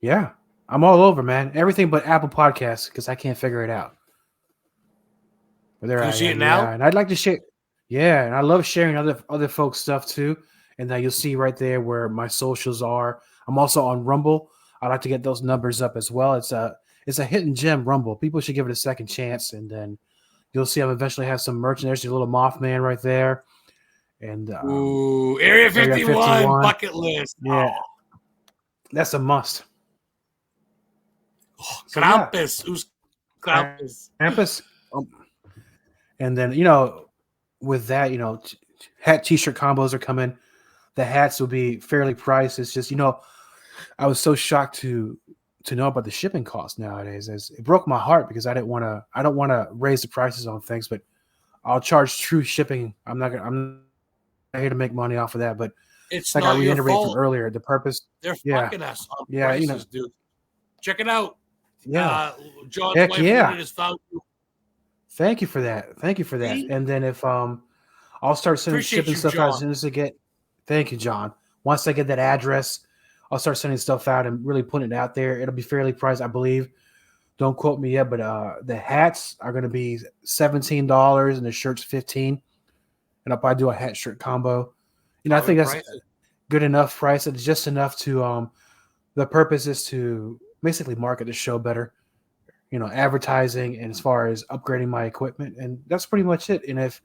B: Yeah, I'm all over, man. Everything but Apple Podcasts because I can't figure it out. But there
A: Can you
B: I
A: see
B: am,
A: it now?
B: yeah. And I'd like to share. Yeah, and I love sharing other folks' stuff too. And now you'll see right there where my socials are. I'm also on Rumble. I like to get those numbers up as well. It's a hidden gem, Rumble. People should give it a second chance, and then you'll see I'll eventually have some merch. There's your little Mothman right there. And
A: ooh, Area 51 bucket list.
B: Yeah, that's a must.
A: Oh, Krampus. Who's Krampus?
B: Krampus. And then, with that, hat t-shirt combos are coming. The hats will be fairly priced. It's just, I was so shocked to know about the shipping cost nowadays. It broke my heart because I don't want to raise the prices on things, but I'll charge true shipping. I'm not here to make money off of that, but
A: it's
B: like
A: not
B: I reiterated
A: your fault.
B: from earlier, the purpose.
A: They're fucking us on prices, dude. Check it out.
B: Yeah.
A: John's
B: Heck
A: wife
B: yeah.
A: has found you.
B: Thank you for that.
A: See?
B: And then if I'll start shipping stuff out as soon as I get. Thank you, John. Once I get that address, I'll start sending stuff out and really putting it out there. It'll be fairly priced, I believe. Don't quote me yet, but the hats are going to be $17 and the shirts $15. And I'll probably do a hat shirt combo. I think that's good enough price. It's just enough to the purpose is to basically market the show better. Advertising and as far as upgrading my equipment, and that's pretty much it. And if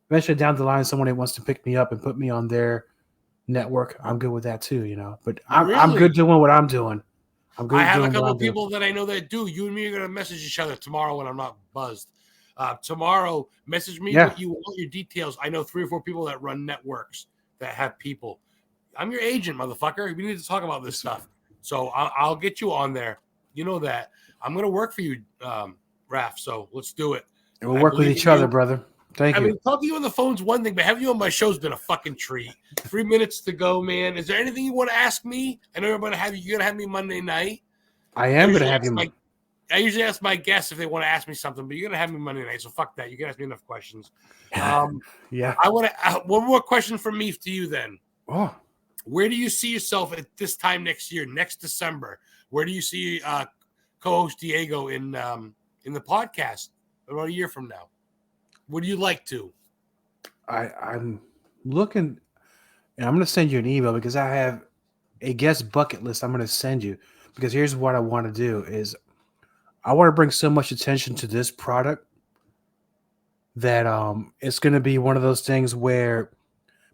B: eventually down the line someone wants to pick me up and put me on their network, I'm good with that too. But I'm good doing what I'm doing. I'm good.
A: I have a couple of people that I know that do. You and me are gonna message each other tomorrow when I'm not buzzed. Tomorrow, message me what you want, your details. I know 3 or 4 people that run networks that have people. I'm your agent, motherfucker. We need to talk about this stuff. So I'll get you on there. You know that. I'm going to work for you, RAF, so let's do it.
B: And we'll work with each other, brother. Thank you.
A: I mean, talking to you on the phone's one thing, but having you on my show has been a fucking treat. 3 minutes to go, man. Is there anything you want to ask me? I know you're going to have me Monday night.
B: I am going to have you.
A: I usually ask my guests if they want to ask me something, but you're going to have me Monday night, so fuck that. You can ask me enough questions.
B: Yeah.
A: I want to one more question from me to you then.
B: Oh.
A: Where do you see yourself at this time next year, next December? Where do you see co-host Diego in the podcast about a year from now? Would you like to?
B: I'm looking, and I'm going to send you an email because I have a guest bucket list I'm going to send you, because here's what I want to do is I want to bring so much attention to this product that it's going to be one of those things where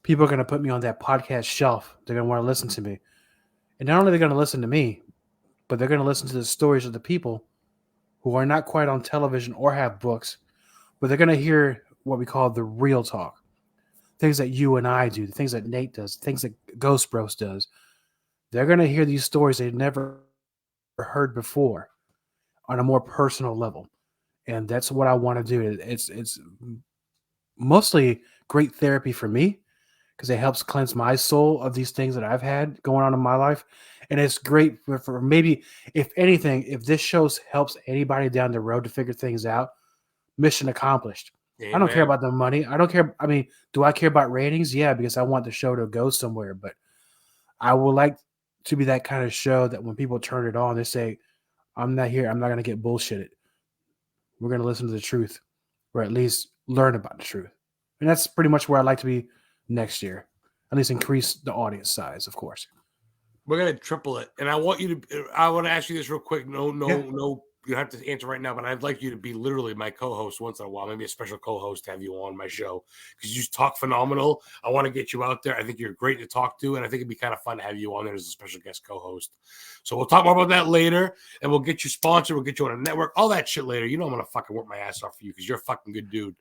B: people are going to put me on that podcast shelf. They're going to want to listen to me. And not only are they going to listen to me, but they're going to listen to the stories of the people who are not quite on television or have books, but they're going to hear what we call the real talk. Things that you and I do, the things that Nate does, things that Ghost Bros does. They're going to hear these stories they've never heard before on a more personal level. And that's what I want to do. It's mostly great therapy for me because it helps cleanse my soul of these things that I've had going on in my life. And it's great for maybe, if anything, if this show helps anybody down the road to figure things out, mission accomplished. Amen. I don't care about the money. I don't care. I mean, do I care about ratings? Yeah, because I want the show to go somewhere. But I would like to be that kind of show that when people turn it on, they say, I'm not here. I'm not going to get bullshitted. We're going to listen to the truth, or at least learn about the truth. And that's pretty much where I'd like to be next year. At least increase the audience size, of course.
A: We're going to triple it. And I want to ask you this real quick. No you have to answer right now, but I'd like you to be literally my co-host once in a while, maybe a special co-host to have you on my show because you just talk phenomenal. I want to get you out there. I think you're great to talk to, and I think it'd be kind of fun to have you on there as a special guest co-host. So we'll talk more about that later, and we'll get you sponsored. We'll get you on a network, all that shit later. You know I'm gonna fucking work my ass off for you because you're a fucking good dude.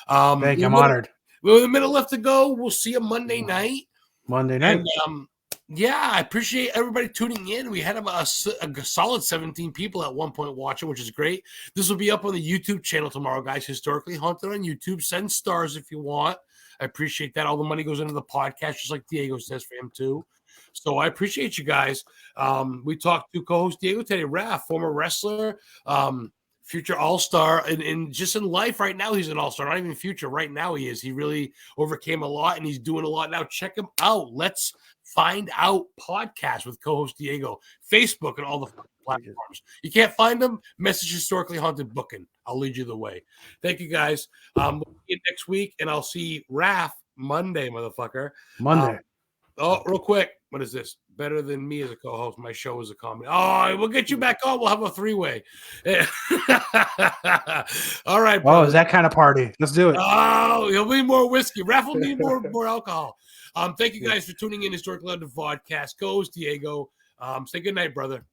B: Thank you. I'm honored.
A: With a minute left to go, we'll see you Monday night.
B: Monday night.
A: And, yeah, I appreciate everybody tuning in. We had a solid 17 people at one point watching, which is great. This will be up on the YouTube channel tomorrow, guys. Historically Haunted on YouTube. Send stars if you want. I appreciate that. All the money goes into the podcast, just like Diego says for him too. So I appreciate you guys. We talked to co-host Diego today, RAF, former wrestler, future all-star, and just in life right now, he's an all-star. Not even future. Right now he is. He really overcame a lot, and he's doing a lot now. Check him out. Let's Find Out podcast with co-host Diego, Facebook, and all the platforms. You can't find them? Message Historically Haunted Booking. I'll lead you the way. Thank you, guys. We'll see you next week, and I'll see Raph Monday, motherfucker.
B: Monday.
A: Real quick. What is this? Better than me as a co-host. My show is a comedy. Oh, we'll get you back on. We'll have a three-way. All right,
B: bro. Oh, is that kind of party? Let's do it.
A: Oh, he'll need more whiskey. Raph will need more alcohol. Thank you guys for tuning in. Historically Haunted VODCast. Goes Diego. Say good night, brother.